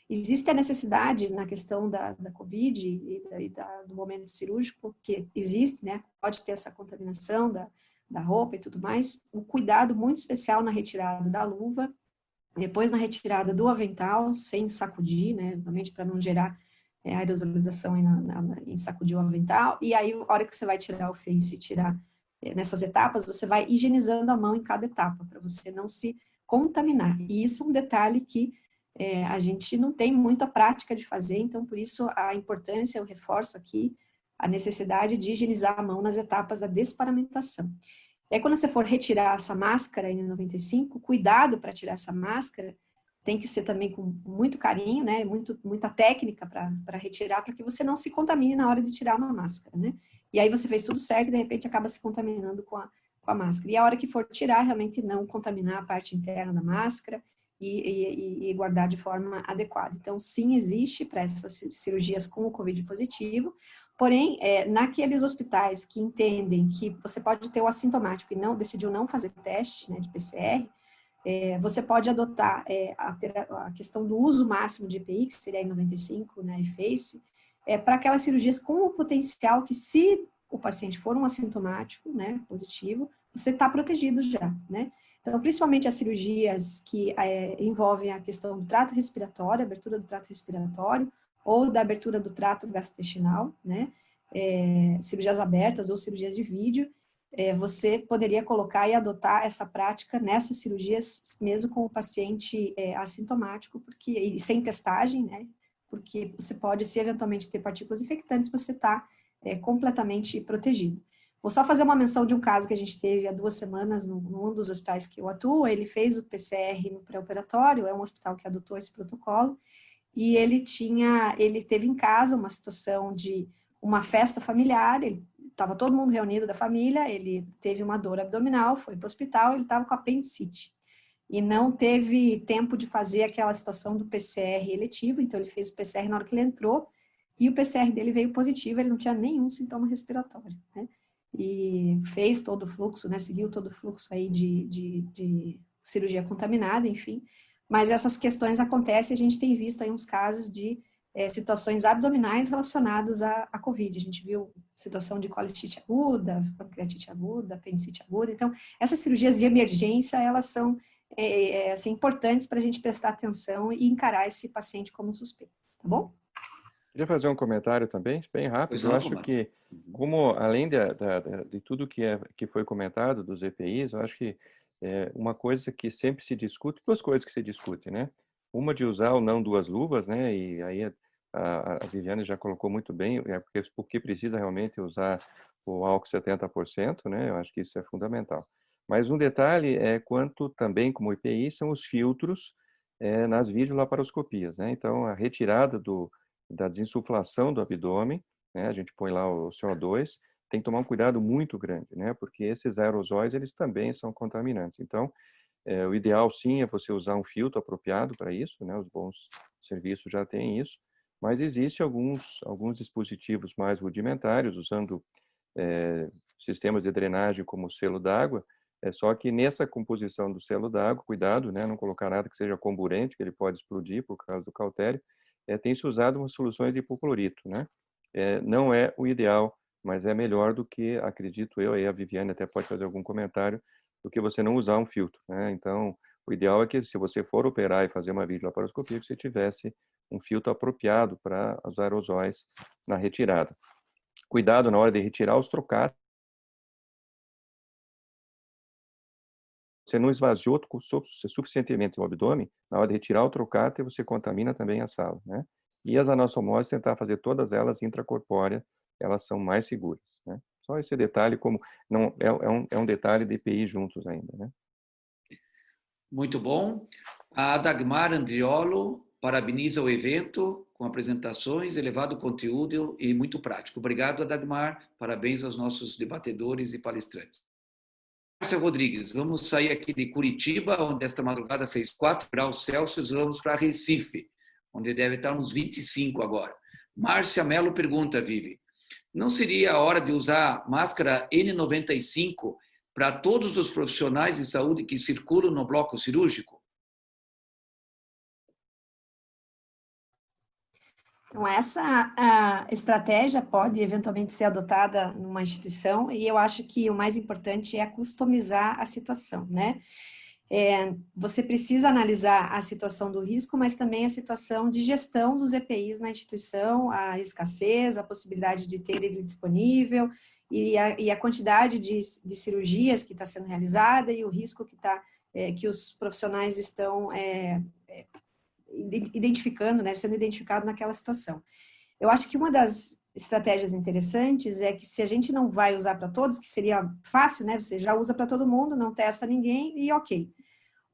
Existe a necessidade na questão da COVID e do momento cirúrgico, que existe, né, pode ter essa contaminação da roupa e tudo mais, um cuidado muito especial na retirada da luva, depois na retirada do avental, sem sacudir, né, realmente para não gerar aerosolização em sacudir o avental, e aí a hora que você vai tirar o face e tirar nessas etapas, você vai higienizando a mão em cada etapa, para você não se contaminar, e isso é um detalhe que a gente não tem muita prática de fazer, então por isso a importância, eu reforço aqui, a necessidade de higienizar a mão nas etapas da desparamentação. E aí, quando você for retirar essa máscara N95, cuidado para tirar essa máscara, tem que ser também com muito carinho, né, muita técnica para retirar, para que você não se contamine na hora de tirar uma máscara, né. E aí você fez tudo certo e de repente acaba se contaminando com a máscara. E a hora que for tirar, realmente não contaminar a parte interna da máscara e guardar de forma adequada. Então, sim, existe para essas cirurgias com o COVID positivo, porém, naqueles hospitais que entendem que você pode ter o assintomático e decidiu não fazer teste, né, de PCR, você pode adotar a questão do uso máximo de EPI, que seria a N95, né, e FACE, para aquelas cirurgias com o potencial que, se o paciente for um assintomático, né, positivo, você está protegido já, né. Então, principalmente as cirurgias que envolvem a questão do trato respiratório, abertura do trato respiratório, ou da abertura do trato gastrointestinal, né, cirurgias abertas ou cirurgias de vídeo, você poderia colocar e adotar essa prática nessas cirurgias, mesmo com o paciente assintomático, e sem testagem, né? Porque você pode, se eventualmente ter partículas infectantes, você está completamente protegido. Vou só fazer uma menção de um caso que a gente teve há 2 semanas num dos hospitais que eu atuo. Ele fez o PCR no pré-operatório, é um hospital que adotou esse protocolo, e ele teve em casa uma situação de uma festa familiar, estava todo mundo reunido da família, ele teve uma dor abdominal, foi para o hospital, ele estava com apendicite. E não teve tempo de fazer aquela situação do PCR eletivo, então ele fez o PCR na hora que ele entrou, e o PCR dele veio positivo, ele não tinha nenhum sintoma respiratório, né? E fez todo o fluxo, né? Seguiu todo o fluxo aí de cirurgia contaminada, enfim. Mas essas questões acontecem, a gente tem visto aí uns casos de situações abdominais relacionadas à Covid. A gente viu situação de colestite aguda, pancreatite aguda, apendicite aguda. Então, essas cirurgias de emergência, elas são assim, importantes para a gente prestar atenção e encarar esse paciente como suspeito, tá bom? Queria fazer um comentário também, bem rápido. Eu acho que, como além de tudo que foi comentado dos EPIs, eu acho que uma coisa que sempre se discute, 2 coisas que se discutem, né? Uma de usar ou não 2 luvas, né? E aí a Viviane já colocou muito bem, porque precisa realmente usar o álcool 70%, né? Eu acho que isso é fundamental. Mas um detalhe é quanto também, como EPI, são os filtros nas videolaparoscopias, né? Então, a retirada da desinsuflação do abdômen, né? A gente põe lá o CO2, tem que tomar um cuidado muito grande, né? Porque esses aerosóis, eles também são contaminantes. Então, o ideal sim é você usar um filtro apropriado para isso, né? Os bons serviços já têm isso, mas existe alguns dispositivos mais rudimentares, usando sistemas de drenagem como o selo d'água, só que nessa composição do selo d'água, cuidado, né? Não colocar nada que seja comburente, que ele pode explodir por causa do cautério. Tem-se usado umas soluções de hipoclorito, né? Não é o ideal, mas é melhor do que, acredito eu, aí a Viviane até pode fazer algum comentário, do que você não usar um filtro, né? Então, o ideal é que, se você for operar e fazer uma videolaparoscopia, que você tivesse um filtro apropriado para os aerosóis na retirada. Cuidado na hora de retirar os trocates. Você não esvaziou suficientemente o abdômen, na hora de retirar o trocáter, você contamina também a sala, né? E as anastomoses, tentar fazer todas elas intracorpóreas, elas são mais seguras, né? Só esse detalhe, como não é um detalhe de EPI juntos ainda, né? Muito bom. A Dagmar Andriolo parabeniza o evento com apresentações, elevado conteúdo e muito prático. Obrigado, Dagmar. Parabéns aos nossos debatedores e palestrantes. Márcia Rodrigues, vamos sair aqui de Curitiba, onde esta madrugada fez 4 graus Celsius, vamos para Recife, onde deve estar uns 25 agora. Márcia Mello pergunta, Vivi, não seria a hora de usar máscara N95 para todos os profissionais de saúde que circulam no bloco cirúrgico? Então, essa a estratégia pode eventualmente ser adotada numa instituição, e eu acho que o mais importante é customizar a situação, né? Você precisa analisar a situação do risco, mas também a situação de gestão dos EPIs na instituição, a escassez, a possibilidade de ter ele disponível, e a quantidade de cirurgias que está sendo realizada e o risco que os profissionais estão identificando, né, sendo identificado naquela situação. Eu acho que uma das estratégias interessantes é que, se a gente não vai usar para todos, que seria fácil, né, você já usa para todo mundo, não testa ninguém e ok.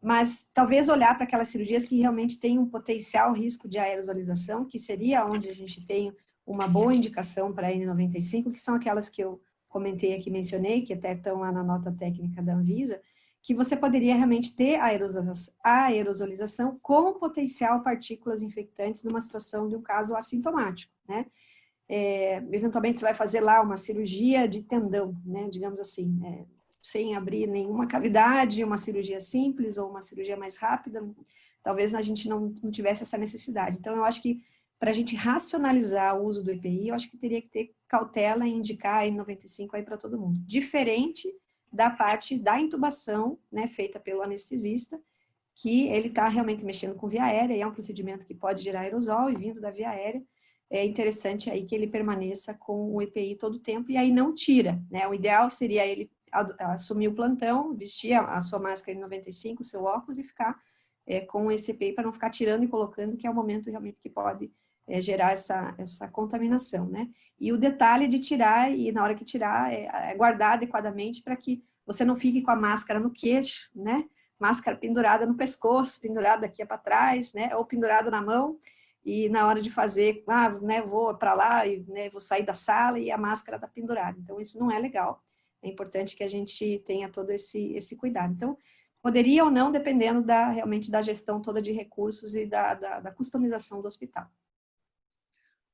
Mas talvez olhar para aquelas cirurgias que realmente têm um potencial risco de aerosolização, que seria onde a gente tem uma boa indicação para a N95, que são aquelas que eu comentei aqui, mencionei, que até estão lá na nota técnica da Anvisa, que você poderia realmente ter a aerosolização com potencial partículas infectantes numa situação de um caso assintomático, né? Eventualmente você vai fazer lá uma cirurgia de tendão, né? Digamos assim, sem abrir nenhuma cavidade, uma cirurgia simples ou uma cirurgia mais rápida, talvez a gente não tivesse essa necessidade. Então, eu acho que para a gente racionalizar o uso do EPI, eu acho que teria que ter cautela em indicar a N95 aí para todo mundo. Diferente da parte da intubação, né, feita pelo anestesista, que ele está realmente mexendo com via aérea, e é um procedimento que pode gerar aerosol, e vindo da via aérea, é interessante aí que ele permaneça com o EPI todo o tempo, e aí não tira, né? O ideal seria ele assumir o plantão, vestir a sua máscara N95, o seu óculos e ficar com esse EPI para não ficar tirando e colocando, que é o momento realmente que pode gerar essa contaminação, né? E o detalhe de tirar, e na hora que tirar, guardar adequadamente para que você não fique com a máscara no queixo, né? Máscara pendurada no pescoço, pendurada aqui para trás, né? Ou pendurada na mão, e na hora de fazer, né, vou para lá, e né, vou sair da sala e a máscara está pendurada. Então, isso não é legal. É importante que a gente tenha todo esse cuidado. Então, poderia ou não, dependendo realmente da gestão toda de recursos e da customização do hospital.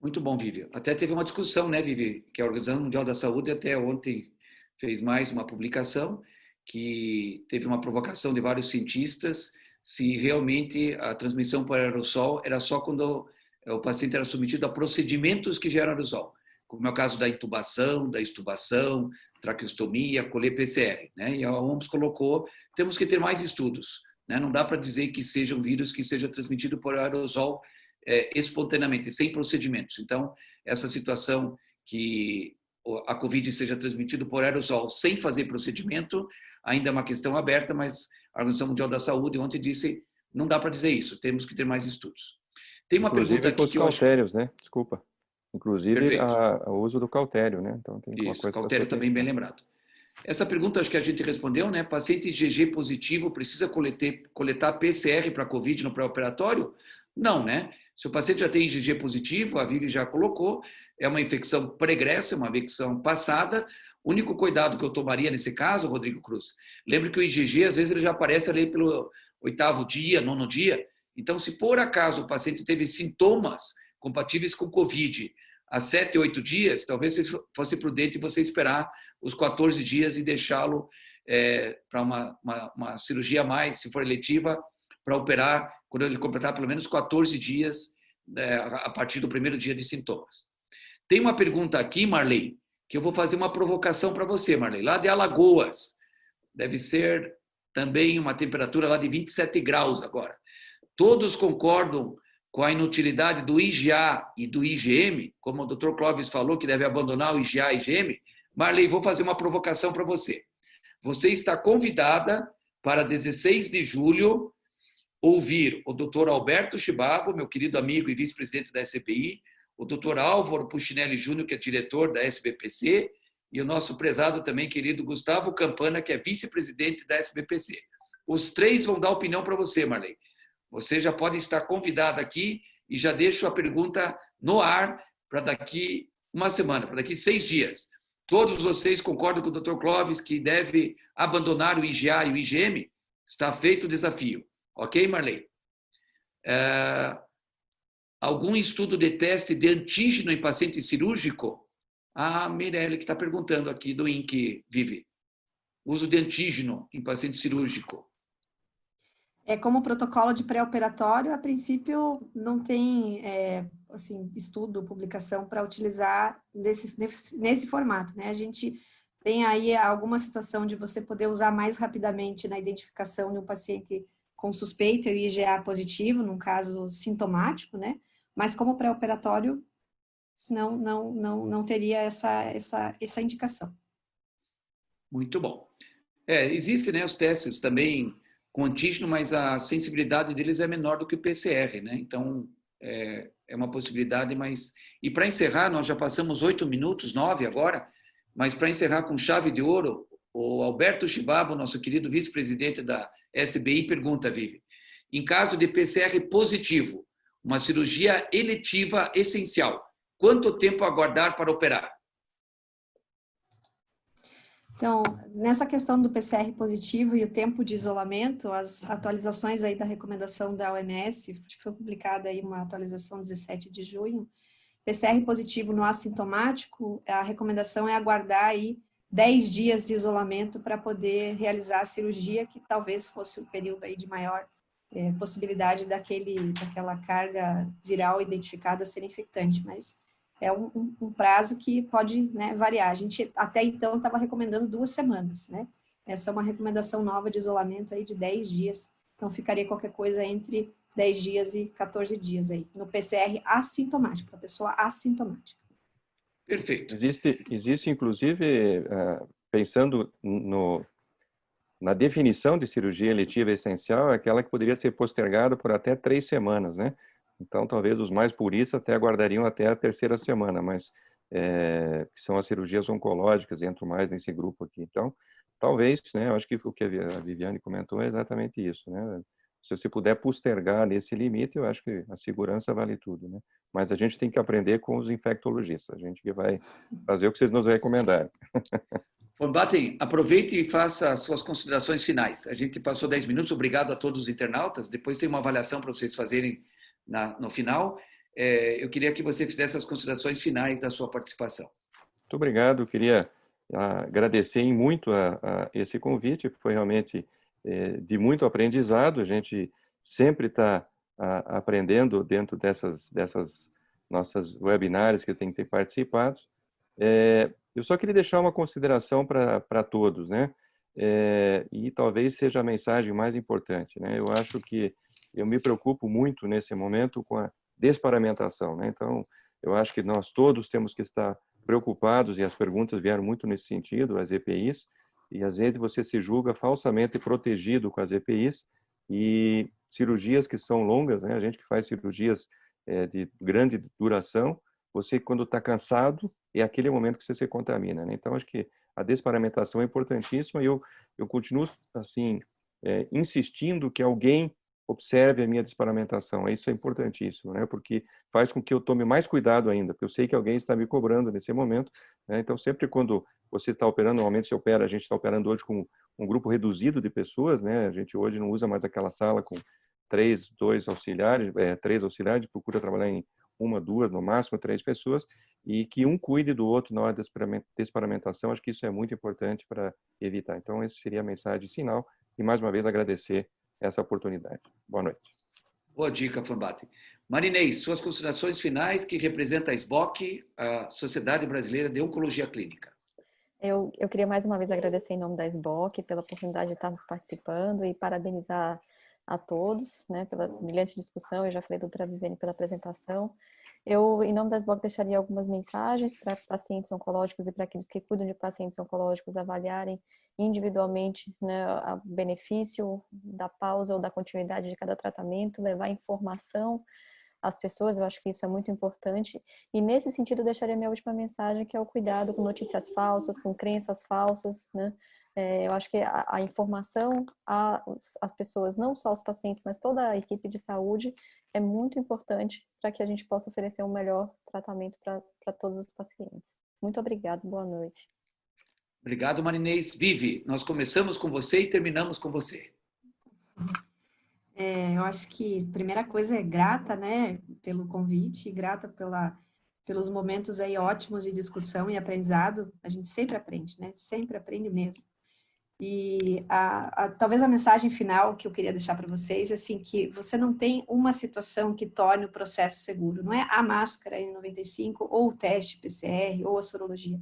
Muito bom, Vivi. Até teve uma discussão, né, Vivi, que a Organização Mundial da Saúde até ontem fez mais uma publicação que teve uma provocação de vários cientistas se realmente a transmissão por aerossol era só quando o paciente era submetido a procedimentos que geram aerossol, como é o caso da intubação, da extubação, traqueostomia, colher PCR, né? E a OMS colocou, temos que ter mais estudos, né? Não dá para dizer que seja um vírus que seja transmitido por aerossol espontaneamente, sem procedimentos. Então, essa situação que a Covid seja transmitida por aerossol sem fazer procedimento, ainda é uma questão aberta, mas a Organização Mundial da Saúde ontem disse, não dá para dizer isso, temos que ter mais estudos. Tem uma pergunta aqui que eu acho... cautérios, né? Desculpa. Inclusive, o uso do cautério, né? Então, tem uma isso, coisa cautério também bem lembrado. Essa pergunta acho que a gente respondeu, né? Paciente IgG positivo precisa coletar PCR para Covid no pré-operatório? Não, né? Se o paciente já tem IgG positivo, a Vivi já colocou, é uma infecção pregressa, uma infecção passada. O único cuidado que eu tomaria nesse caso, Rodrigo Cruz, lembre que o IgG, às vezes, ele já aparece ali pelo 8º dia, 9º dia. Então, se por acaso o paciente teve sintomas compatíveis com Covid há 7, 8 dias, talvez fosse prudente você esperar os 14 dias e deixá-lo para uma cirurgia a mais, se for eletiva, para operar quando ele completar pelo menos 14 dias a partir do primeiro dia de sintomas. Tem uma pergunta aqui, Marley, que eu vou fazer uma provocação para você, Marley, lá de Alagoas. Deve ser também uma temperatura lá de 27 graus agora. Todos concordam com a inutilidade do IgA e do IgM, como o Dr. Clóvis falou, que deve abandonar o IgA e IgM. Marley, vou fazer uma provocação para você. Você está convidada para 16 de julho ouvir o Dr. Alberto Chibago, meu querido amigo e vice-presidente da SBI, o Dr. Álvaro Puccinelli Júnior, que é diretor da SBPC, e o nosso prezado também querido Gustavo Campana, que é vice-presidente da SBPC. Os três vão dar opinião para você, Marley. Você já pode estar convidada aqui e já deixo a pergunta no ar para daqui uma semana, para daqui 6 dias. Todos vocês concordam com o Dr. Clóvis que deve abandonar o IgA e o IgM? Está feito o desafio. Ok, Marley? Algum estudo de teste de antígeno em paciente cirúrgico? A Mirelle que está perguntando aqui do INC, Vivi. Uso de antígeno em paciente cirúrgico. Como protocolo de pré-operatório, a princípio não tem assim, estudo, publicação para utilizar nesse formato, né? A gente tem aí alguma situação de você poder usar mais rapidamente na identificação de um paciente com suspeita e IgA positivo, num caso sintomático, né? Mas como pré-operatório, não teria essa indicação. Muito bom. Existem, né, os testes também com antígeno, mas a sensibilidade deles é menor do que o PCR, né? Então, é uma possibilidade, mas... E para encerrar, nós já passamos 8 minutos, 9 agora, mas para encerrar com chave de ouro, o Alberto Chibabo, nosso querido vice-presidente da SBI, pergunta, Vivi, em caso de PCR positivo, uma cirurgia eletiva essencial, quanto tempo aguardar para operar? Então, nessa questão do PCR positivo e o tempo de isolamento, as atualizações aí da recomendação da OMS, que foi publicada aí uma atualização 17 de junho, PCR positivo no assintomático, a recomendação é aguardar aí 10 dias de isolamento para poder realizar a cirurgia, que talvez fosse o período aí de maior possibilidade daquela carga viral identificada ser infectante, mas é um prazo que pode, né, variar. A gente até então estava recomendando 2 semanas, né? Essa é uma recomendação nova de isolamento aí de 10 dias, então ficaria qualquer coisa entre 10 dias e 14 dias aí, no PCR assintomático, para a pessoa assintomática. Perfeito. Existe inclusive, pensando na definição de cirurgia eletiva essencial, é aquela que poderia ser postergada por até 3 semanas, né? Então, talvez os mais puristas até aguardariam até a 3ª semana, mas que são as cirurgias oncológicas, entro mais nesse grupo aqui. Então, talvez, né? Eu acho que o que a Viviane comentou é exatamente isso, né? Se você puder postergar nesse limite, eu acho que a segurança vale tudo, né? Mas a gente tem que aprender com os infectologistas, a gente que vai fazer o que vocês nos recomendarem. Von Batten, aproveite e faça as suas considerações finais. A gente passou 10 minutos, obrigado a todos os internautas. Depois tem uma avaliação para vocês fazerem no final. Eu queria que você fizesse as considerações finais da sua participação. Muito obrigado, eu queria agradecer muito a esse convite, foi realmente de muito aprendizado, a gente sempre está aprendendo dentro dessas nossas webinários que eu tenho que ter participado. Eu só queria deixar uma consideração para todos, né? E talvez seja a mensagem mais importante, né? Eu acho que eu me preocupo muito nesse momento com a desparamentação, né? Então, eu acho que nós todos temos que estar preocupados, e as perguntas vieram muito nesse sentido, as EPIs, e às vezes você se julga falsamente protegido com as EPIs, e cirurgias que são longas, né? A gente que faz cirurgias de grande duração, você, quando está cansado, é aquele momento que você se contamina, né? Então, acho que a desparamentação é importantíssima e eu continuo, assim, insistindo que alguém observe a minha desparamentação. Isso é importantíssimo, né? Porque faz com que eu tome mais cuidado ainda, porque eu sei que alguém está me cobrando nesse momento, né? Então, sempre quando você está operando, normalmente a gente está operando hoje com um grupo reduzido de pessoas, né? A gente hoje não usa mais aquela sala com 3 auxiliares, 3 auxiliares, procura trabalhar em 1, 2, no máximo 3 pessoas, e que um cuide do outro na hora da desparamentação. Acho que isso é muito importante para evitar. Então, essa seria a mensagem final, e mais uma vez agradecer essa oportunidade. Boa noite. Boa dica, Von Batten. Marinês, suas considerações finais, que representa a SBOC, a Sociedade Brasileira de Oncologia Clínica. Eu queria mais uma vez agradecer em nome da SBOC pela oportunidade de estarmos participando e parabenizar a todos, né, pela brilhante discussão. Eu já falei, doutora Viviane, pela apresentação. Eu, em nome da SBOC, deixaria algumas mensagens para pacientes oncológicos e para aqueles que cuidam de pacientes oncológicos avaliarem individualmente, né, o benefício da pausa ou da continuidade de cada tratamento, levar informação às pessoas. Eu acho que isso é muito importante. E, nesse sentido, eu deixaria minha última mensagem, que é o cuidado com notícias falsas, com crenças falsas, né? Eu acho que a informação às pessoas, não só os pacientes, mas toda a equipe de saúde, é muito importante para que a gente possa oferecer um melhor tratamento para todos os pacientes. Muito obrigada, boa noite. Obrigado, Marinês. Vivi, nós começamos com você e terminamos com você. Eu acho que a primeira coisa é grata, né, pelo convite, grata pelos momentos aí ótimos de discussão e aprendizado. A gente sempre aprende, né? Sempre aprende mesmo. E talvez a mensagem final que eu queria deixar para vocês é assim, que você não tem uma situação que torne o processo seguro. Não é a máscara N95 ou o teste PCR ou a sorologia.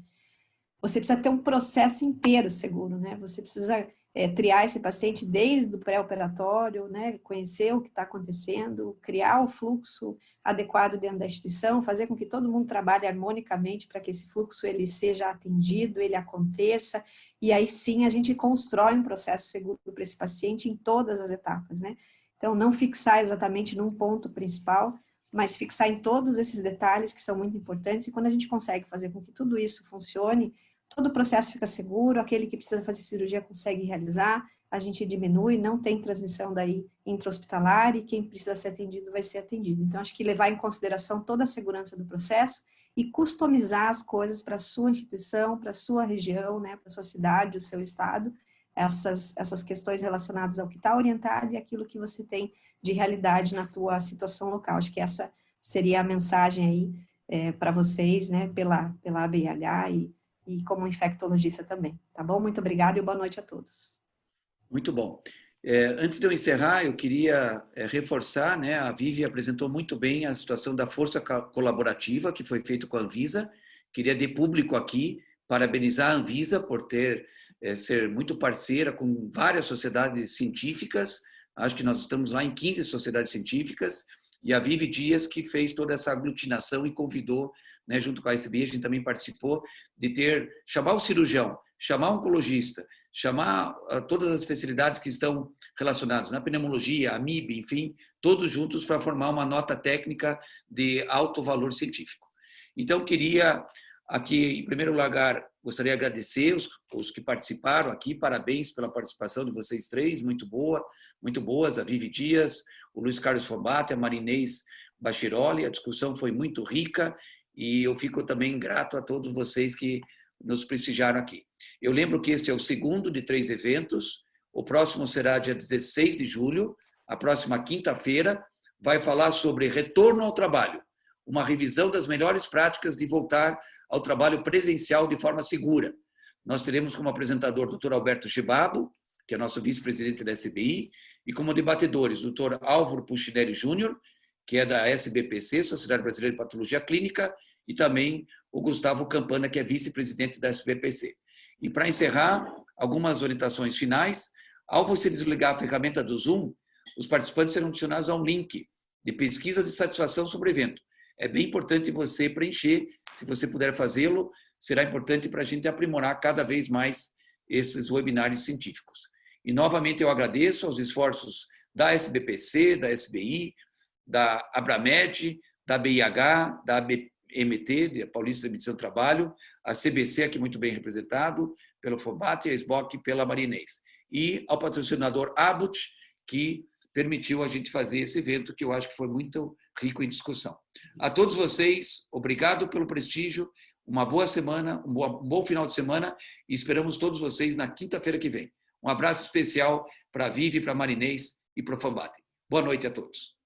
Você precisa ter um processo inteiro seguro, né? Você precisa triar esse paciente desde o pré-operatório, né? Conhecer o que está acontecendo, criar o fluxo adequado dentro da instituição, fazer com que todo mundo trabalhe harmonicamente para que esse fluxo ele seja atendido, ele aconteça, e aí sim a gente constrói um processo seguro para esse paciente em todas as etapas, né? Então, não fixar exatamente num ponto principal, mas fixar em todos esses detalhes que são muito importantes, e quando a gente consegue fazer com que tudo isso funcione, todo o processo fica seguro, aquele que precisa fazer cirurgia consegue realizar, a gente diminui, não tem transmissão daí intra-hospitalar, e quem precisa ser atendido vai ser atendido. Então, acho que levar em consideração toda a segurança do processo e customizar as coisas para a sua instituição, para a sua região, né, para a sua cidade, o seu estado, essas questões relacionadas ao que está orientado e aquilo que você tem de realidade na tua situação local. Acho que essa seria a mensagem aí para vocês, né, pela ABIH e como infectologista também, tá bom? Muito obrigada e boa noite a todos. Muito bom. Antes de eu encerrar, eu queria reforçar, né, a Vivi apresentou muito bem a situação da força colaborativa que foi feito com a Anvisa. Queria de público aqui parabenizar a Anvisa por ser muito parceira com várias sociedades científicas. Acho que nós estamos lá em 15 sociedades científicas, e a Vivi Dias que fez toda essa aglutinação e convidou né, junto com a SBI, a gente também participou de chamar o cirurgião, chamar o oncologista, chamar todas as especialidades que estão relacionadas na pneumologia, AMIB, enfim, todos juntos para formar uma nota técnica de alto valor científico. Então, queria aqui, em primeiro lugar, gostaria de agradecer os que participaram aqui, parabéns pela participação de vocês três, muito boas, a Vivi Dias, o Luiz Carlos Fombate, a Marinês Bachiroli, a discussão foi muito rica e eu fico também grato a todos vocês que nos prestigiaram aqui. Eu lembro que este é o segundo de 3 eventos, o próximo será dia 16 de julho, a próxima quinta-feira, vai falar sobre retorno ao trabalho, uma revisão das melhores práticas de voltar ao trabalho presencial de forma segura. Nós teremos como apresentador o Dr. Alberto Chibabo, que é nosso vice-presidente da SBI, e como debatedores o Dr. Álvaro Puccinelli Júnior, que é da SBPC, Sociedade Brasileira de Patologia Clínica, e também o Gustavo Campana, que é vice-presidente da SBPC. E para encerrar, algumas orientações finais. Ao você desligar a ferramenta do Zoom, os participantes serão adicionados a um link de pesquisa de satisfação sobre o evento. É bem importante você preencher, se você puder fazê-lo, será importante para a gente aprimorar cada vez mais esses webinários científicos. E, novamente, eu agradeço aos esforços da SBPC, da SBI, da Abramed, da BIH, da ABMT, da Paulista de Medicina do Trabalho, a CBC, aqui muito bem representado, pelo Fombate, a SBOC e pela Marinês. E ao patrocinador Abbott, que permitiu a gente fazer esse evento, que eu acho que foi muito rico em discussão. A todos vocês, obrigado pelo prestígio, uma boa semana, um bom final de semana, e esperamos todos vocês na quinta-feira que vem. Um abraço especial para a Vivi, para a Marinês e para o Fombate. Boa noite a todos.